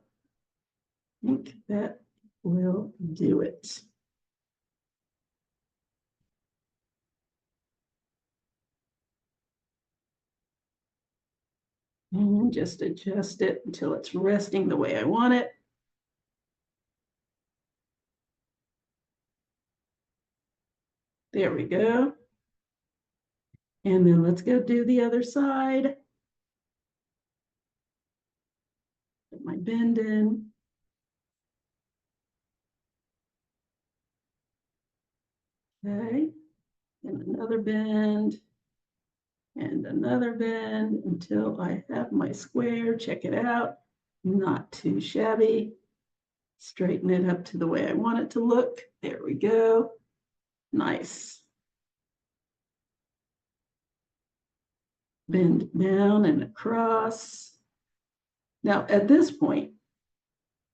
I think that will do it. And just adjust it until it's resting the way I want it. There we go. And then let's go do the other side. Put my bend in. Okay. And another bend. And another bend until I have my square. Check it out. Not too shabby. Straighten it up to the way I want it to look. There we go. Nice. Bend down and across. Now, at this point,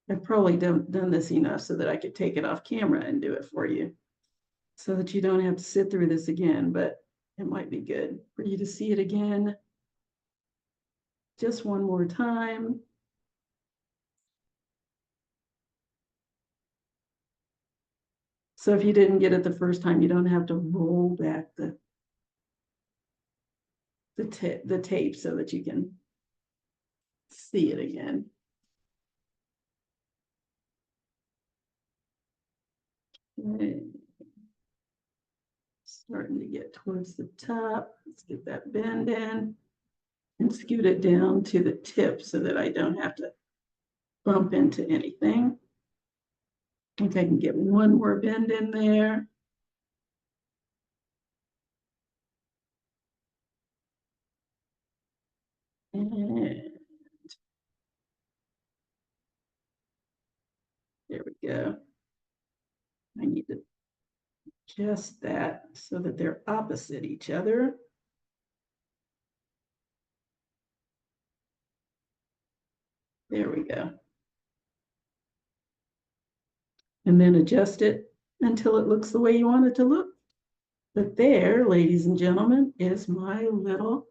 I've probably done this enough so that I could take it off camera and do it for you so that you don't have to sit through this again, but it might be good for you to see it again just one more time. So if you didn't get it the first time, you don't have to roll back the tape so that you can see it again. Okay. Starting to get towards the top. Let's get that bend in and scoot it down to the tip so that I don't have to bump into anything. I think I can get one more bend in there. And there we go. I need to adjust that so that they're opposite each other. There we go. And then adjust it until it looks the way you want it to look. But there, ladies and gentlemen, is my little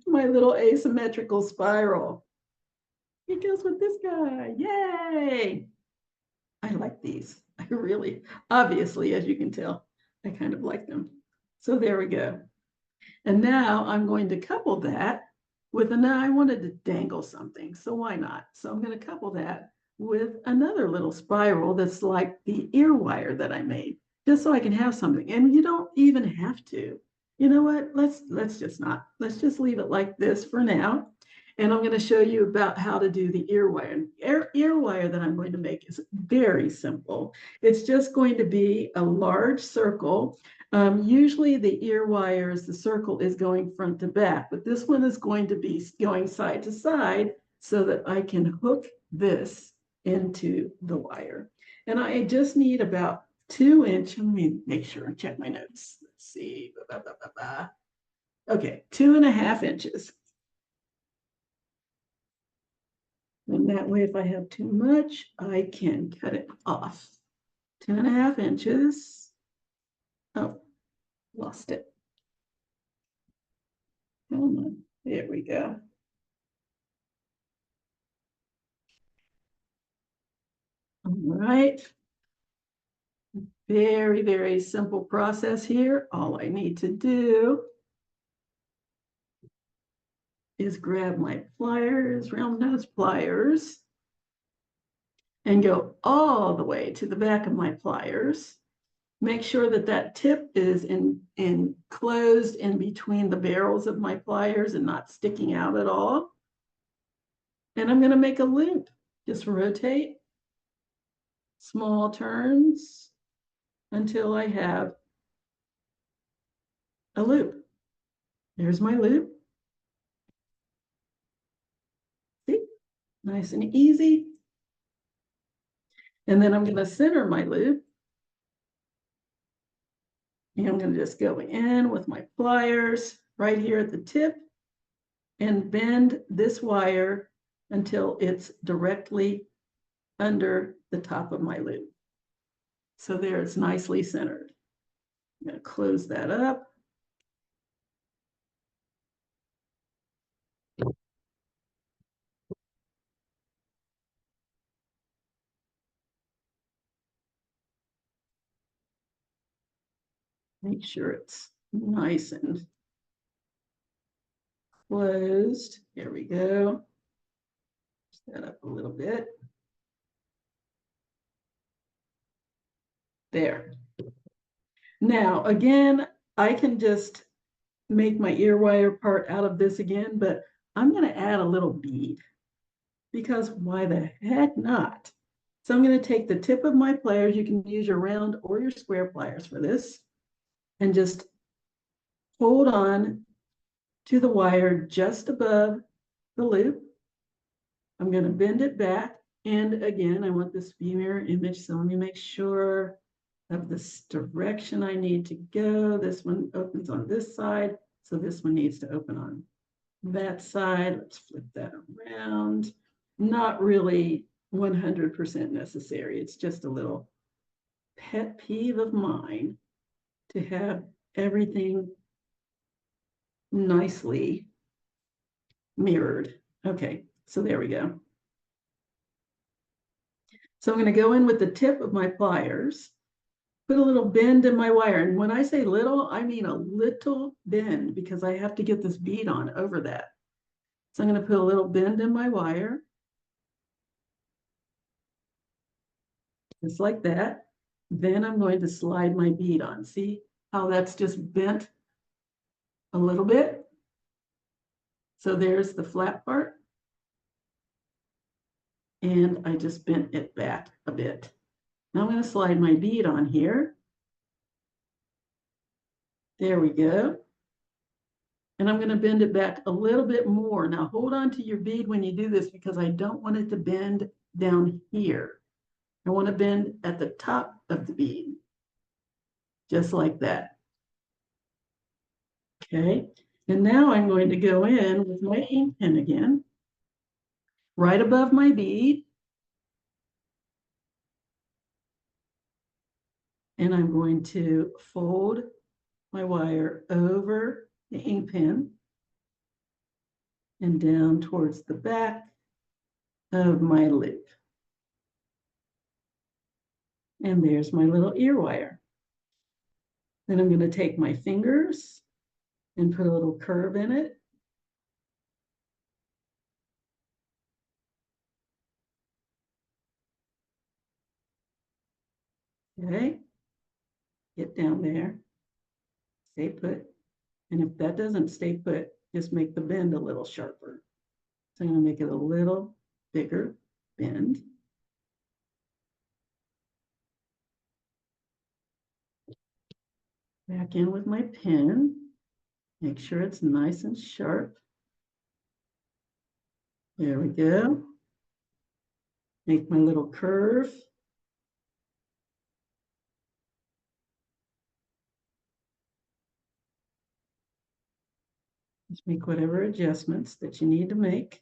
my little asymmetrical spiral. It goes with this guy. Yay! I like these. I really, obviously, as you can tell, I kind of like them. So there we go. And now I'm going to couple that with I wanted to dangle something, so why not? So I'm going to couple that with another little spiral that's like the ear wire that I made, just so I can have something. And you don't even have to. You know what? Let's just not. Let's just leave it like this for now. And I'm going to show you about how to do the ear wire. Ear wire that I'm going to make is very simple. It's just going to be a large circle. Usually the ear wires, the circle is going front to back, but this one is going to be going side to side so that I can hook this into the wire. And I just need about 2 inch. Let me make sure and check my notes. Let's see. Okay, 2.5 inches. And that way, if I have too much, I can cut it off. 2.5 inches. Oh, lost it. Come on. There we go. All right. Very, very simple process here. All I need to do is grab my pliers, round nose pliers, and go all the way to the back of my pliers. Make sure that that tip is enclosed in between the barrels of my pliers and not sticking out at all. And I'm going to make a loop. Just rotate, small turns until I have a loop. There's my loop. See, nice and easy. And then I'm going to center my loop. And I'm going to just go in with my pliers right here at the tip and bend this wire until it's directly under the top of my loop. So there, it's nicely centered. I'm going to close that up. Make sure it's nice and closed. Here we go. Set up a little bit. There. Now, again, I can just make my ear wire part out of this again, but I'm going to add a little bead because why the heck not? So I'm going to take the tip of my pliers. You can use your round or your square pliers for this and just hold on to the wire just above the loop. I'm going to bend it back. And again, I want this view mirror image. So let me make sure of this direction I need to go. This one opens on this side. So this one needs to open on that side. Let's flip that around. Not really 100% necessary. It's just a little pet peeve of mine to have everything nicely mirrored. Okay, so there we go. So I'm going to go in with the tip of my pliers, put a little bend in my wire. And when I say little, I mean a little bend because I have to get this bead on over that. So I'm going to put a little bend in my wire. Just like that. Then I'm going to slide my bead on. See how that's just bent a little bit? So there's the flat part. And I just bent it back a bit. Now I'm going to slide my bead on here. There we go. And I'm going to bend it back a little bit more. Now hold on to your bead when you do this because I don't want it to bend down here. I want to bend at the top of the bead, just like that. Okay, and now I'm going to go in with my ink pen again, right above my bead. And I'm going to fold my wire over the ink pen and down towards the back of my loop. And there's my little ear wire. Then I'm going to take my fingers and put a little curve in it. Okay, get down there, stay put. And if that doesn't stay put, just make the bend a little sharper. So I'm going to make it a little bigger bend. Back in with my pen. Make sure it's nice and sharp. There we go. Make my little curve. Just make whatever adjustments that you need to make.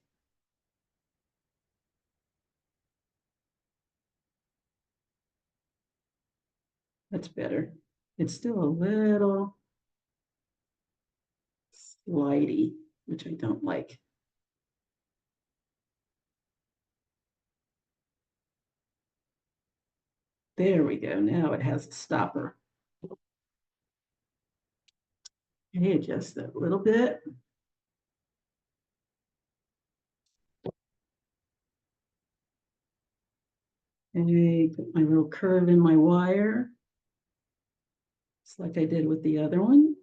That's better. It's still a little slidey, which I don't like. There we go. Now it has a stopper. Okay, adjust that a little bit. Okay, put my little curve in my wire, just like I did with the other one.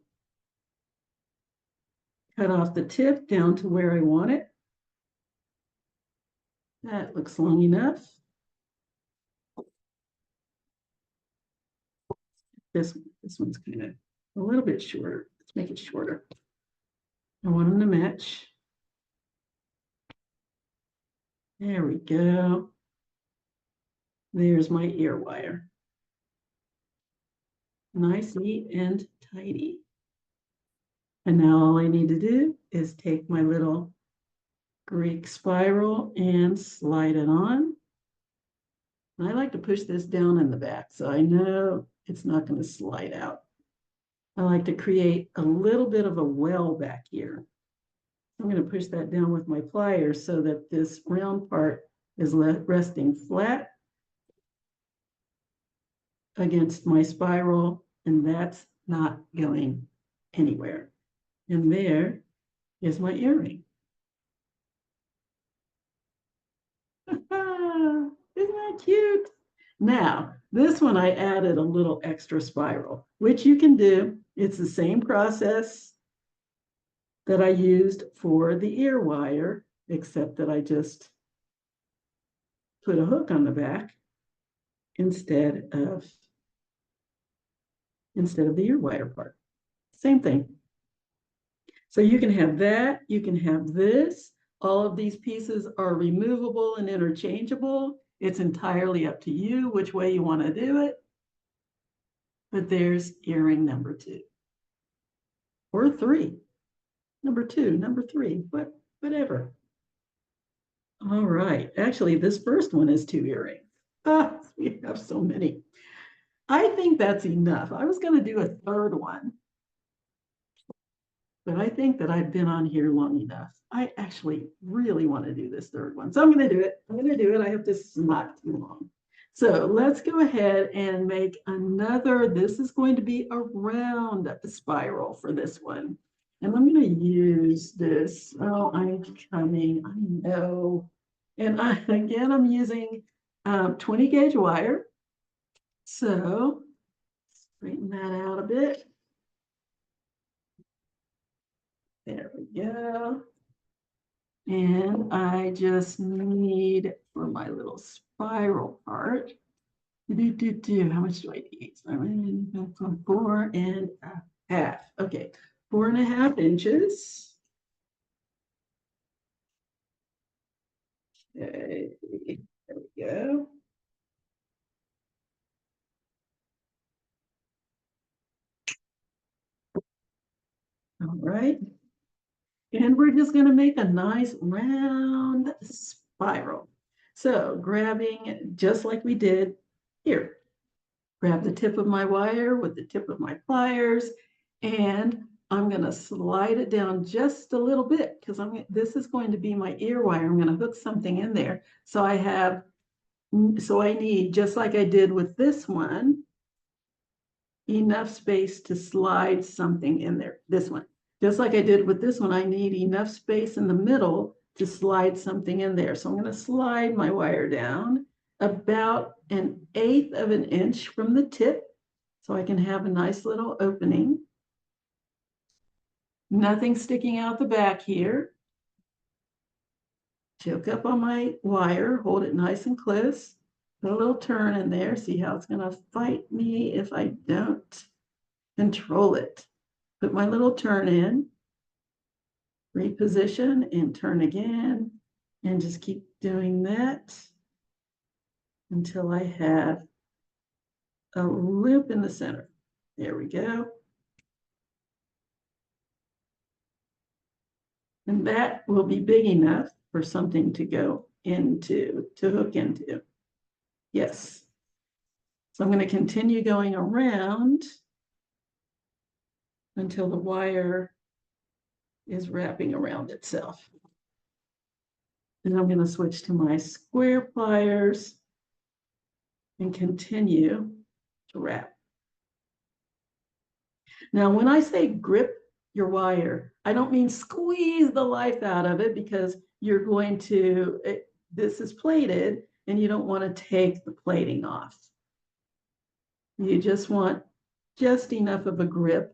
Cut off the tip down to where I want it. That looks long enough. This one's kind of a little bit shorter. Let's make it shorter. I want them to match. There we go. There's my ear wire. Nice, neat, and tidy. And now all I need to do is take my little Greek spiral and slide it on. And I like to push this down in the back, so I know it's not going to slide out. I like to create a little bit of a well back here. I'm going to push that down with my pliers so that this round part is resting flat against my spiral, and that's not going anywhere. And there is my earring. Isn't that cute? Now, this one I added a little extra spiral, which you can do. It's the same process that I used for the ear wire, except that I just put a hook on the back instead of the ear wire part. Same thing. So you can have that, you can have this. All of these pieces are removable and interchangeable. It's entirely up to you which way you want to do it. But there's earring number 2. Or 3. Number 2, number 3, whatever. All right. Actually, this first one is 2 earrings. Ah, we have so many. I think that's enough. I was going to do a third one, but I think that I've been on here long enough. I actually really want to do this third one. So I'm going to do it. I'm going to do it. I hope this is not too long. So let's go ahead and make another. This is going to be a round spiral for this one. And I'm going to use this. Oh, I'm coming. I know. And again, I'm using 20 gauge wire. So straighten that out a bit. There we go. And I just need for my little spiral part. How much do I need? 4.5. Okay, 4.5 inches. Okay, there we go. All right. And we're just going to make a nice round spiral. So grabbing just like we did here, grab the tip of my wire with the tip of my pliers, and I'm going to slide it down just a little bit because this is going to be my ear wire. I'm going to hook something in there. So I need, just like I did with this one, enough space to slide something in there. This one, just like I did with this one, I need enough space in the middle to slide something in there. So I'm going to slide my wire down about 1/8 of an inch from the tip so I can have a nice little opening. Nothing sticking out the back here. Choke up on my wire, hold it nice and close. Put a little turn in there. See how it's going to fight me if I don't control it. Put my little turn in, reposition and turn again, and just keep doing that until I have a loop in the center. There we go. And that will be big enough for something to go into, to hook into. Yes. So I'm going to continue going around until the wire is wrapping around itself. Then I'm going to switch to my square pliers and continue to wrap. Now, when I say grip your wire, I don't mean squeeze the life out of it because you're going to, this is plated and you don't want to take the plating off. You just want just enough of a grip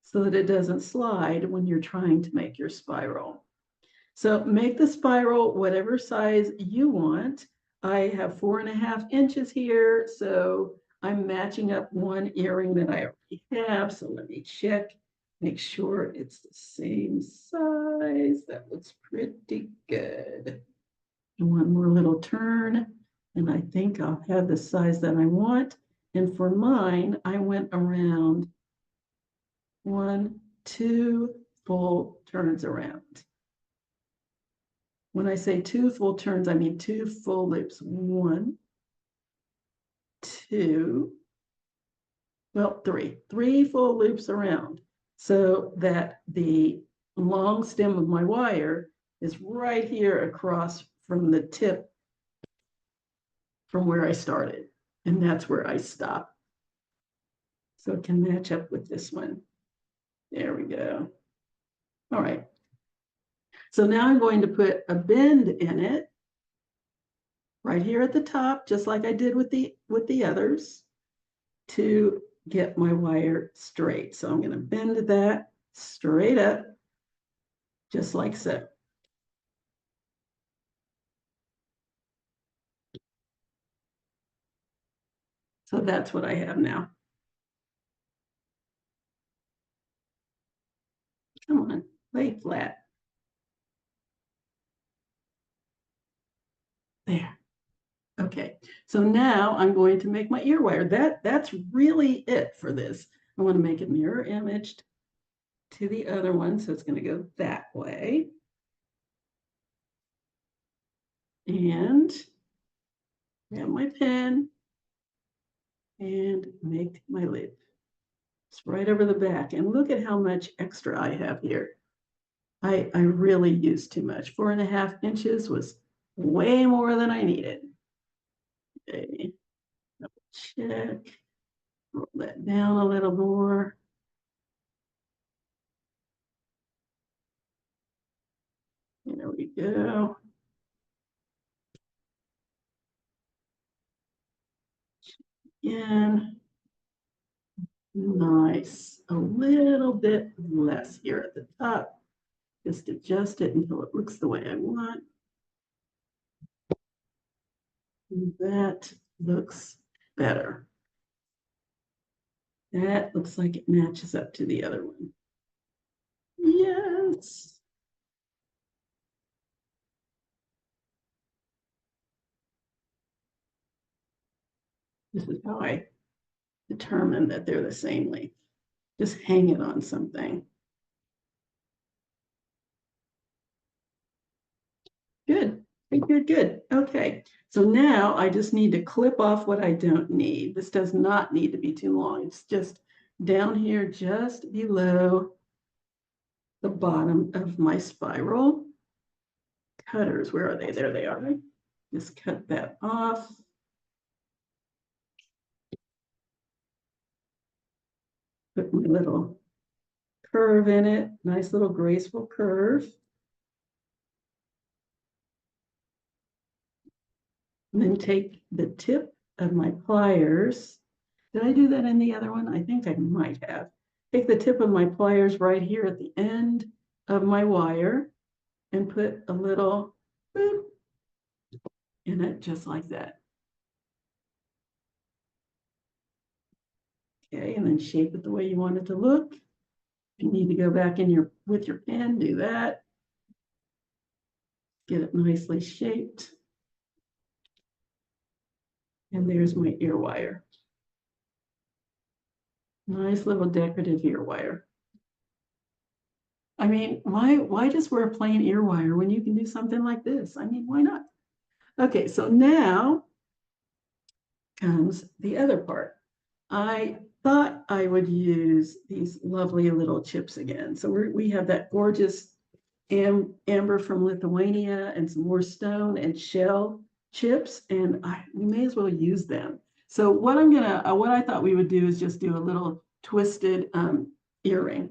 so that it doesn't slide when you're trying to make your spiral. So make the spiral whatever size you want. I have 4.5 inches here, so I'm matching up one earring that I already have. So let me check, make sure it's the same size. That looks pretty good. And one more little turn, and I think I'll have the size that I want. And for mine, I went around 2 full turns around. When I say 2 full turns, I mean 2 full loops. 1, 2, well, 3. 3 full loops around so that the long stem of my wire is right here across from the tip from where I started. And that's where I stop. So it can match up with this one. There we go. All right. So now I'm going to put a bend in it right here at the top, just like I did with the others, to get my wire straight. So I'm going to bend that straight up, just like so. So that's what I have now. Come on, lay flat. There. Okay, so now I'm going to make my ear wire. That's really it for this. I want to make it mirror imaged to the other one, so it's going to go that way. And grab my pen and make my loop. It's right over the back. And look at how much extra I have here. I really used too much. 4.5 inches was way more than I needed. Okay, double check. Roll that down a little more. There we go. Again. Nice. A little bit less here at the top. Just adjust it until it looks the way I want. And that looks better. That looks like it matches up to the other one. Yes. This is how I determine that they're the same length. Just hang it on something. Good, good, good. Okay, so now I just need to clip off what I don't need. This does not need to be too long. It's just down here, just below the bottom of my spiral. Cutters, where are they? There they are. Just cut that off. Put my little curve in it, nice little graceful curve. And then take the tip of my pliers. Did I do that in the other one? I think I might have. Take the tip of my pliers right here at the end of my wire and put a little boop in it, just like that. Okay, and then shape it the way you want it to look. If you need to go back in with your pen, do that. Get it nicely shaped. And there's my ear wire. Nice little decorative ear wire. I mean, why just wear a plain ear wire when you can do something like this? I mean, why not? Okay, so now comes the other part. I thought I would use these lovely little chips again. So we have that gorgeous amber from Lithuania and some more stone and shell chips, and we may as well use them. So what I thought we would do is just do a little twisted earring.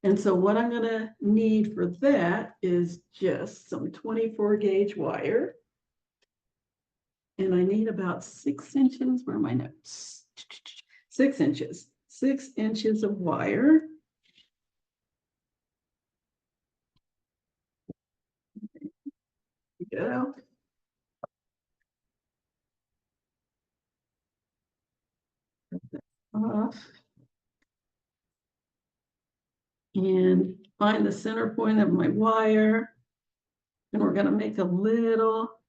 And so what I'm gonna need for that is just some 24 gauge wire. And I need about 6 inches, where are my notes? 6 inches, 6 inches of wire. Go. Off. And find the center point of my wire. And we're gonna make a little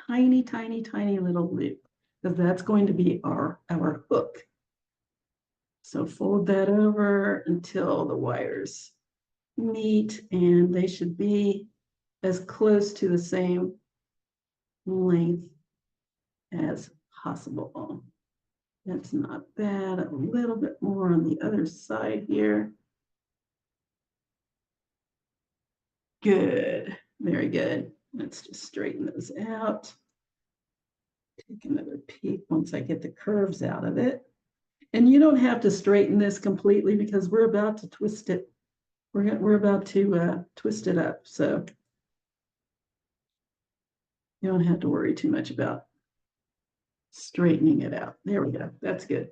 tiny, tiny, tiny little loop, because that's going to be our hook. So fold that over until the wires meet, and they should be as close to the same length as possible. That's not bad. A little bit more on the other side here. Good, very good. Let's just straighten those out. Take another peek once I get the curves out of it. And you don't have to straighten this completely because we're about to twist it. We're about to twist it up. So you don't have to worry too much about straightening it out. There we go. That's good.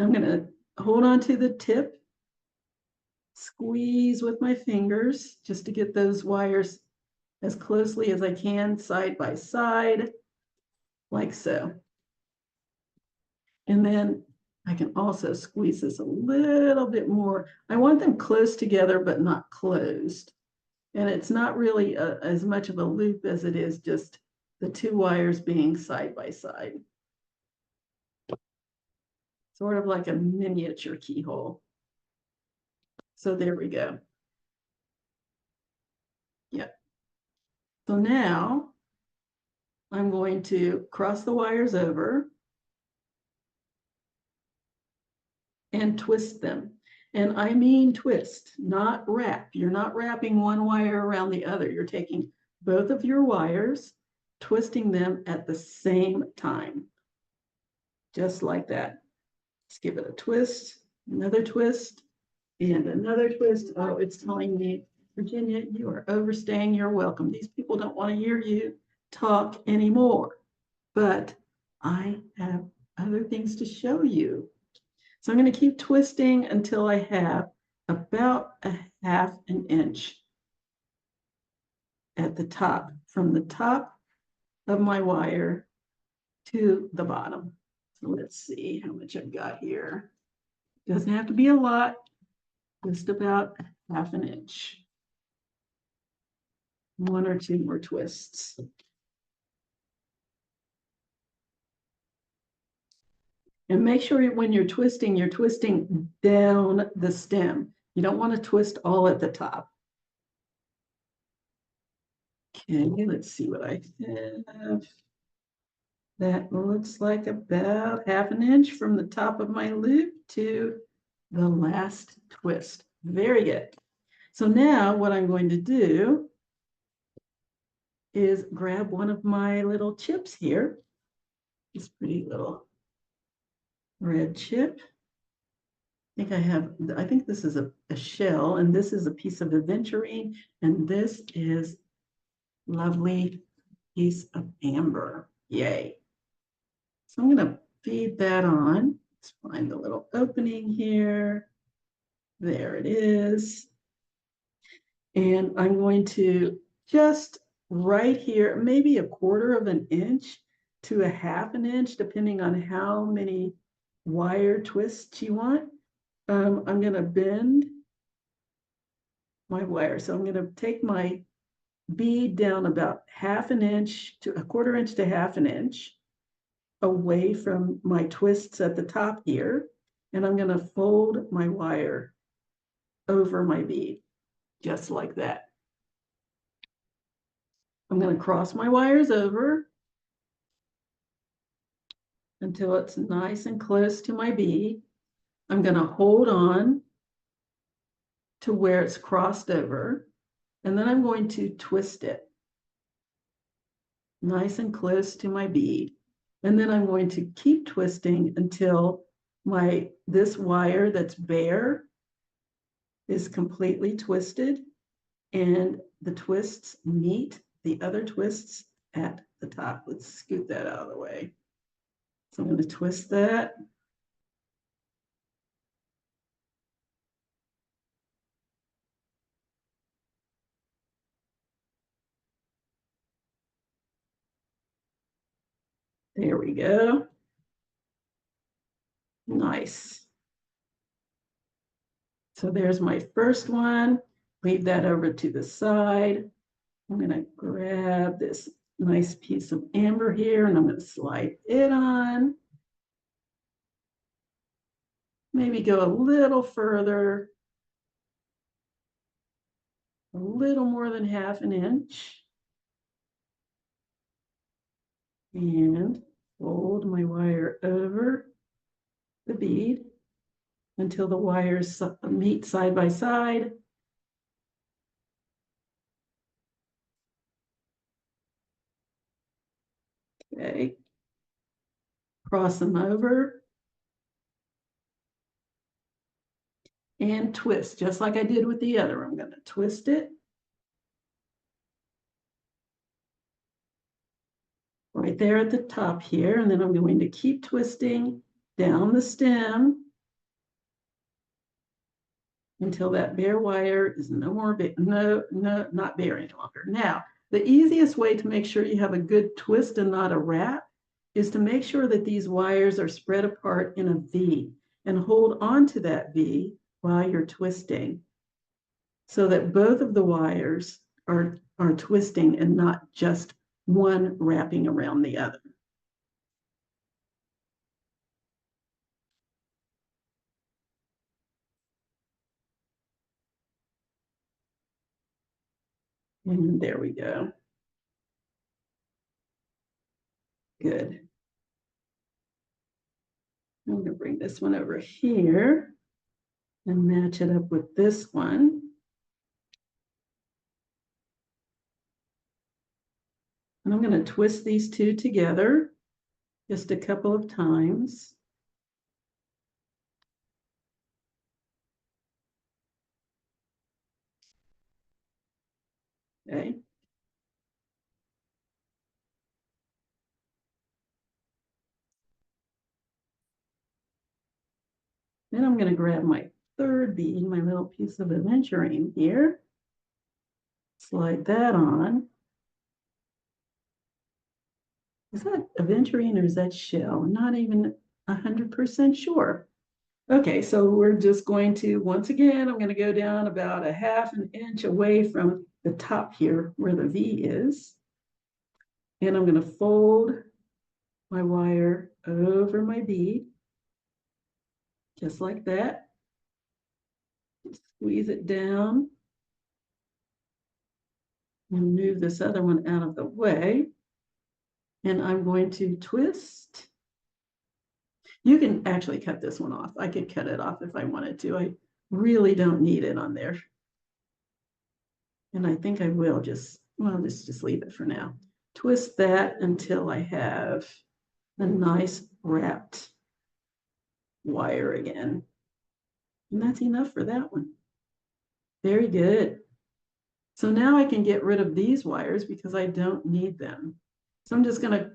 I'm going to hold on to the tip, squeeze with my fingers just to get those wires as closely as I can, side by side, like so. And then I can also squeeze this a little bit more. I want them close together, but not closed. And it's not really as much of a loop as it is just the two wires being side by side. Sort of like a miniature keyhole. So there we go. Yep. So now I'm going to cross the wires over and twist them. And I mean twist, not wrap. You're not wrapping one wire around the other. You're taking both of your wires, twisting them at the same time. Just like that. Let's give it a twist, another twist, and another twist. Oh, it's telling me, Virginia, you are overstaying your welcome. These people don't want to hear you talk anymore. But I have other things to show you. So I'm going to keep twisting until I have about a half an inch at the top, from the top of my wire to the bottom. So let's see how much I've got here. Doesn't have to be a lot, just about half an inch. One or two more twists. And make sure when you're twisting down the stem. You don't want to twist all at the top. Okay, let's see what I have. That looks like about 1/2 inch from the top of my loop to the last twist. Very good. So now what I'm going to do is grab one of my little chips here. This pretty little red chip. I think this is a shell, and this is a piece of aventurine, and this is lovely piece of amber. Yay. So I'm going to feed that on. Let's find the little opening here. There it is. And I'm going to just right here, maybe 1/4 inch to 1/2 inch, depending on how many wire twists you want. I'm going to bend my wire. So I'm going to take my bead down about 1/2 inch to 1/4 inch to 1/2 inch away from my twists at the top here. And I'm going to fold my wire over my bead, just like that. I'm going to cross my wires over until it's nice and close to my bead. I'm going to hold on to where it's crossed over, and then I'm going to twist it nice and close to my bead. And then I'm going to keep twisting until this wire that's bare is completely twisted and the twists meet the other twists at the top. Let's scoot that out of the way. So I'm going to twist that. There we go. Nice. So there's my first one. Leave that over to the side. I'm going to grab this nice piece of amber here and I'm going to slide it on. Maybe go a little further, a little more than 1/2 inch. And fold my wire over the bead until the wires meet side by side. Okay. Cross them over and twist, just like I did with the other. I'm going to twist it right there at the top here, and then I'm going to keep twisting down the stem until that bare wire is not bare any longer. Now, the easiest way to make sure you have a good twist and not a wrap is to make sure that these wires are spread apart in a V and hold on to that V while you're twisting so that both of the wires are twisting and not just one wrapping around the other. And there we go. Good. I'm going to bring this one over here and match it up with this one. And I'm going to twist these two together just a couple of times. Okay. Then I'm going to grab my third bead, my little piece of aventurine here. Slide that on. Is that aventurine or is that shell? I'm not even 100% sure. Okay, so we're just going to, once again, I'm going to go down about 1/2 inch away from the top here where the V is. And I'm going to fold my wire over my bead just like that. Squeeze it down and move this other one out of the way. And I'm going to twist. You can actually cut this one off. I could cut it off if I wanted to. I really don't need it on there. And I think I will just, well, let's just leave it for now. Twist that until I have a nice wrapped wire again. And that's enough for that one. Very good. So now I can get rid of these wires because I don't need them. So I'm just going to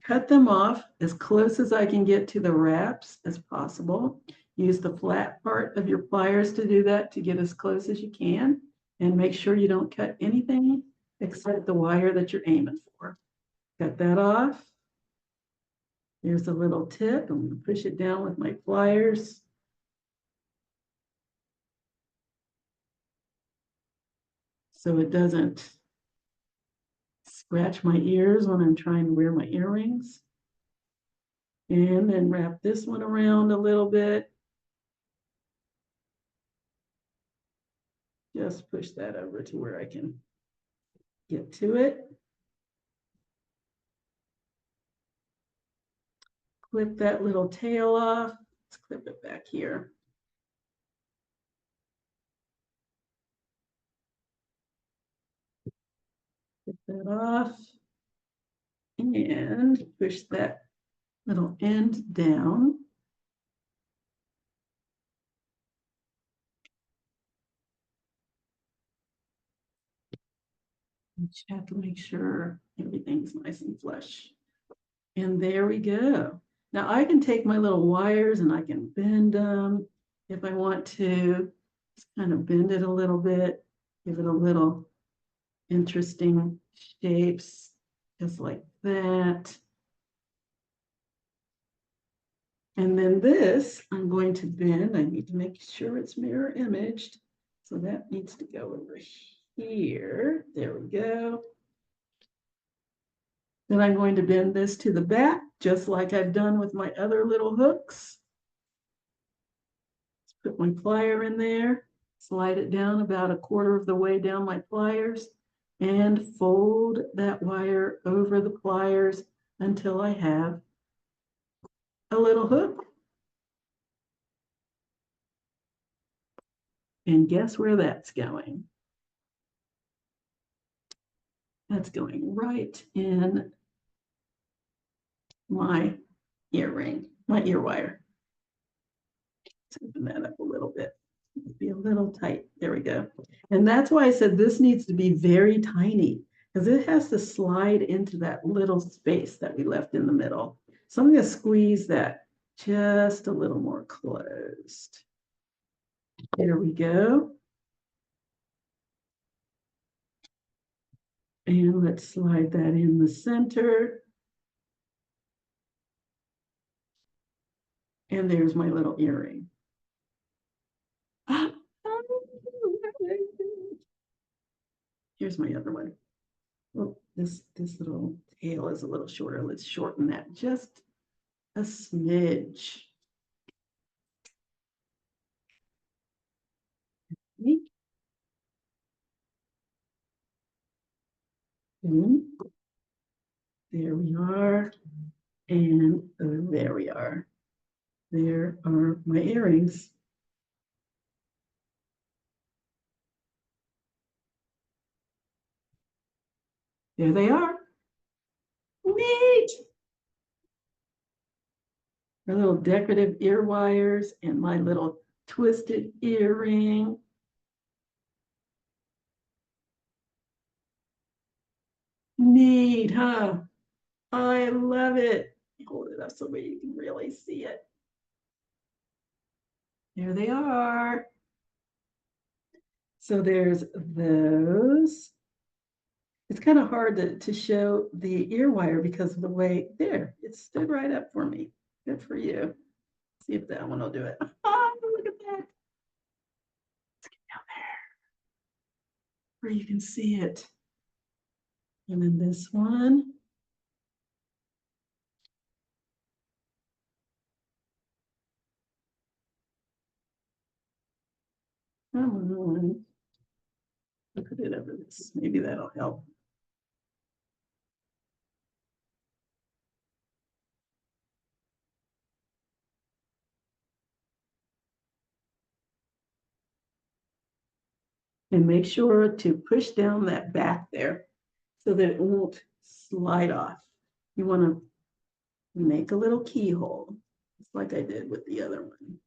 cut them off as close as I can get to the wraps as possible. Use the flat part of your pliers to do that, to get as close as you can. And make sure you don't cut anything except the wire that you're aiming for. Cut that off. Here's a little tip. I'm going to push it down with my pliers. So it doesn't scratch my ears when I'm trying to wear my earrings. And then wrap this one around a little bit. Just push that over to where I can get to it. Clip that little tail off. Let's clip it back here. Clip that off. And push that little end down. Just have to make sure everything's nice and flush. And there we go. Now I can take my little wires and I can bend them if I want to. Just kind of bend it a little bit, give it a little interesting shapes, just like that. And then this, I'm going to bend. I need to make sure it's mirror imaged. So that needs to go over here. There we go. Then I'm going to bend this to the back, just like I've done with my other little hooks. Let's put my plier in there, slide it down about a quarter of the way down my pliers, and fold that wire over the pliers until I have a little hook. And guess where that's going? That's going right in my earring, my ear wire. Let's open that up a little bit. Be a little tight. There we go. And that's why I said this needs to be very tiny, because it has to slide into that little space that we left in the middle. So I'm going to squeeze that just a little more closed. There we go. And let's slide that in the center. And there's my little earring. Here's my other one. Oh, this little tail is a little shorter. Let's shorten that just a smidge. And there we are. And there we are. There are my earrings. There they are. Neat. My little decorative ear wires and my little twisted earring. Neat, huh? I love it. Hold it up so you can really see it. There they are. So there's those. It's kind of hard to show the ear wire because of the way, there, it stood right up for me. Good for you. See if that one will do it. Oh, look at that. Let's get down there where you can see it. And then this one. Come on. Put it over this. Maybe that'll help. And make sure to push down that back there so that it won't slide off. You want to make a little keyhole, just like I did with the other one.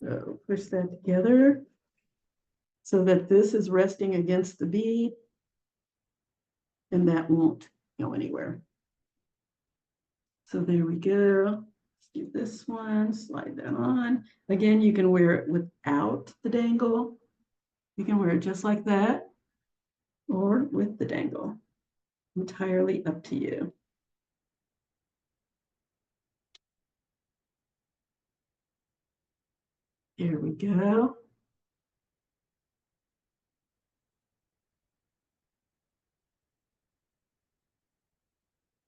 So push that together so that this is resting against the bead and that won't go anywhere. So there we go. Let's do this one, slide that on. Again, you can wear it without the dangle. You can wear it just like that or with the dangle. Entirely up to you. There we go.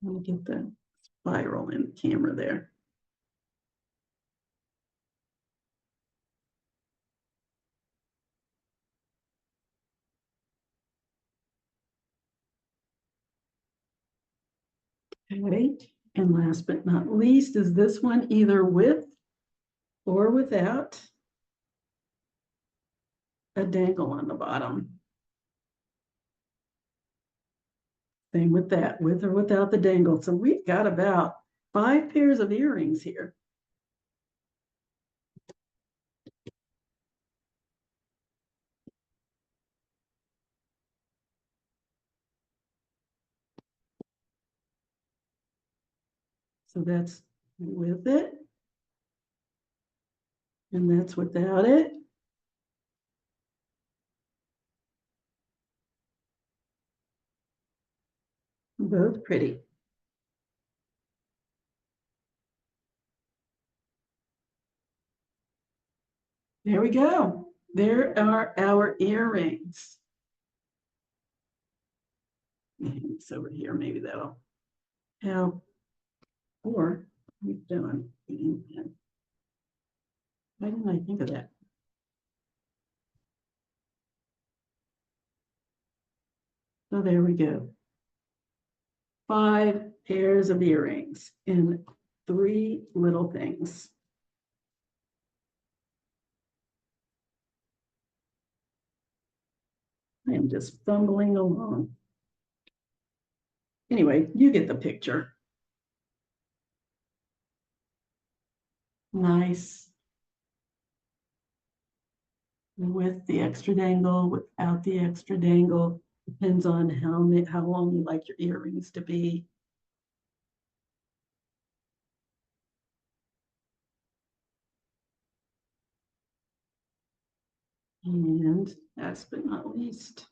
Let me get the spiral in the camera there. Okay, and last but not least is this one either with or without a dangle on the bottom. Same with that, with or without the dangle. So we've got about 5 pairs of earrings here. So that's with it, and that's without it. Both pretty. There we go. There are our earrings. It's over here, maybe that'll help. Or we've done. Why didn't I think of that? So there we go. 5 pairs of earrings and 3 little things. I am just fumbling along. Anyway, you get the picture. Nice. With the extra dangle, without the extra dangle. Depends on how long you like your earrings to be. And last but not least,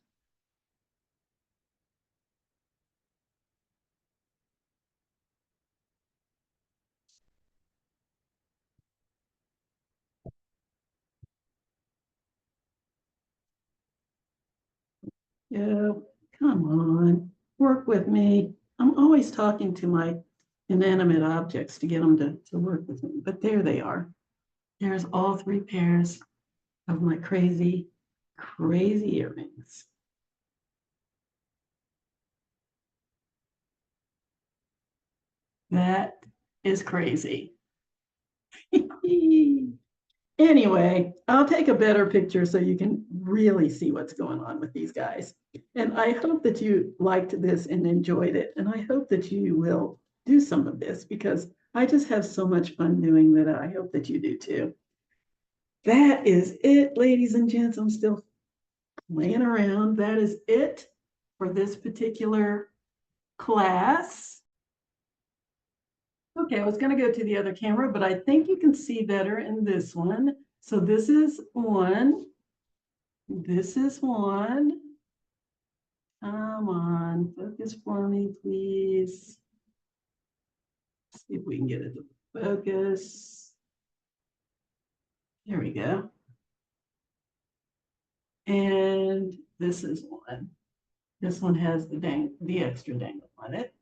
yeah, come on, work with me. I'm always talking to my inanimate objects to get them to work with me, but there they are. There's all 3 pairs of my crazy, crazy earrings. That is crazy. Anyway, I'll take a better picture so you can really see what's going on with these guys. And I hope that you liked this and enjoyed it. And I hope that you will do some of this because I just have so much fun doing that. I hope that you do too. That is it, ladies and gents. I'm still playing around. That is it for this particular class. Okay, I was going to go to the other camera, but I think you can see better in this one. So this is one. This is one. Come on, focus for me, please. Let's see if we can get it to focus. There we go. And this is one. This one has the extra dangle on it.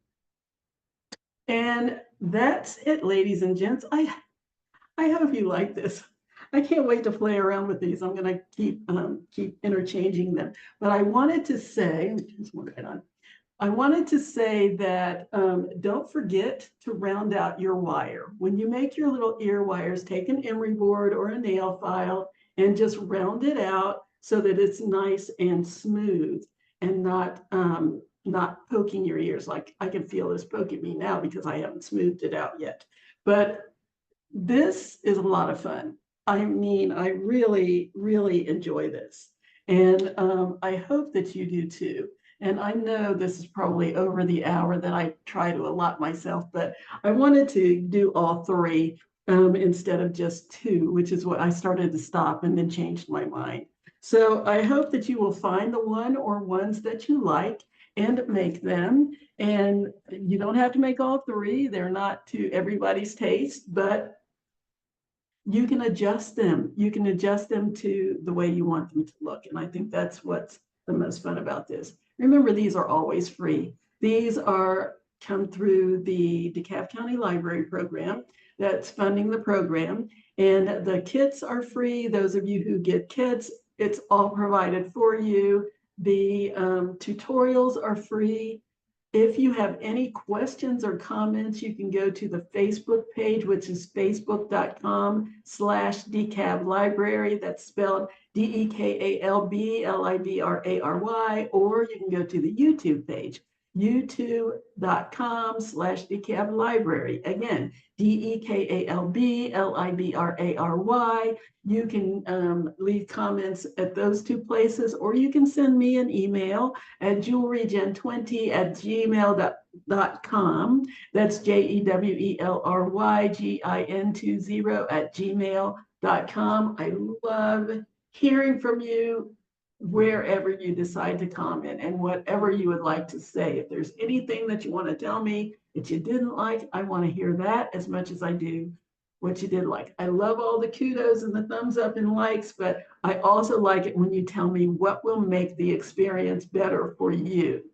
And that's it, ladies and gents. I hope you like this. I can't wait to play around with these. I'm going to keep interchanging them. But I wanted to say, just one right on. I wanted to say that don't forget to round out your wire. When you make your little ear wires, take an emery board or a nail file and just round it out so that it's nice and smooth and not poking your ears. Like I can feel this poking me now because I haven't smoothed it out yet. But this is a lot of fun. I mean, I really, really enjoy this. And I hope that you do too. And I know this is probably over the hour that I try to allot myself, but I wanted to do all three instead of just two, which is what I started to stop and then changed my mind. So I hope that you will find the one or ones that you like and make them. And you don't have to make all three. They're not to everybody's taste, but you can adjust them. You can adjust them to the way you want them to look. And I think that's what's the most fun about this. Remember, these are always free. These are come through the DeKalb County Library program that's funding the program. And the kits are free. Those of you who get kits, it's all provided for you. The tutorials are free. If you have any questions or comments, you can go to the Facebook page, which is facebook.com/DeKalb Library. That's spelled DeKalb Library, or you can go to the YouTube page, youtube.com/DeKalb Library. Again, DeKalb Library. You can leave comments at those two places, or you can send me an email at jewelrygen20@gmail.com. That's JEWELRYGIN20@gmail.com. I love hearing from you wherever you decide to comment and whatever you would like to say. If there's anything that you want to tell me that you didn't like, I want to hear that as much as I do what you did like. I love all the kudos and the thumbs up and likes, but I also like it when you tell me what will make the experience better for you,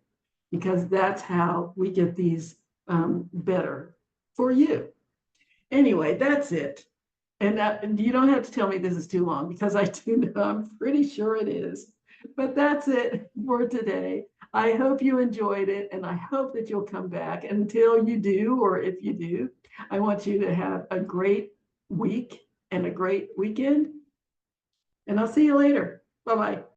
because that's how we get these better for you. Anyway, that's it. And you don't have to tell me this is too long because I do know, I'm pretty sure it is. But that's it for today. I hope you enjoyed it, and I hope that you'll come back. Until you do, or if you do, I want you to have a great week and a great weekend. And I'll see you later. Bye-bye.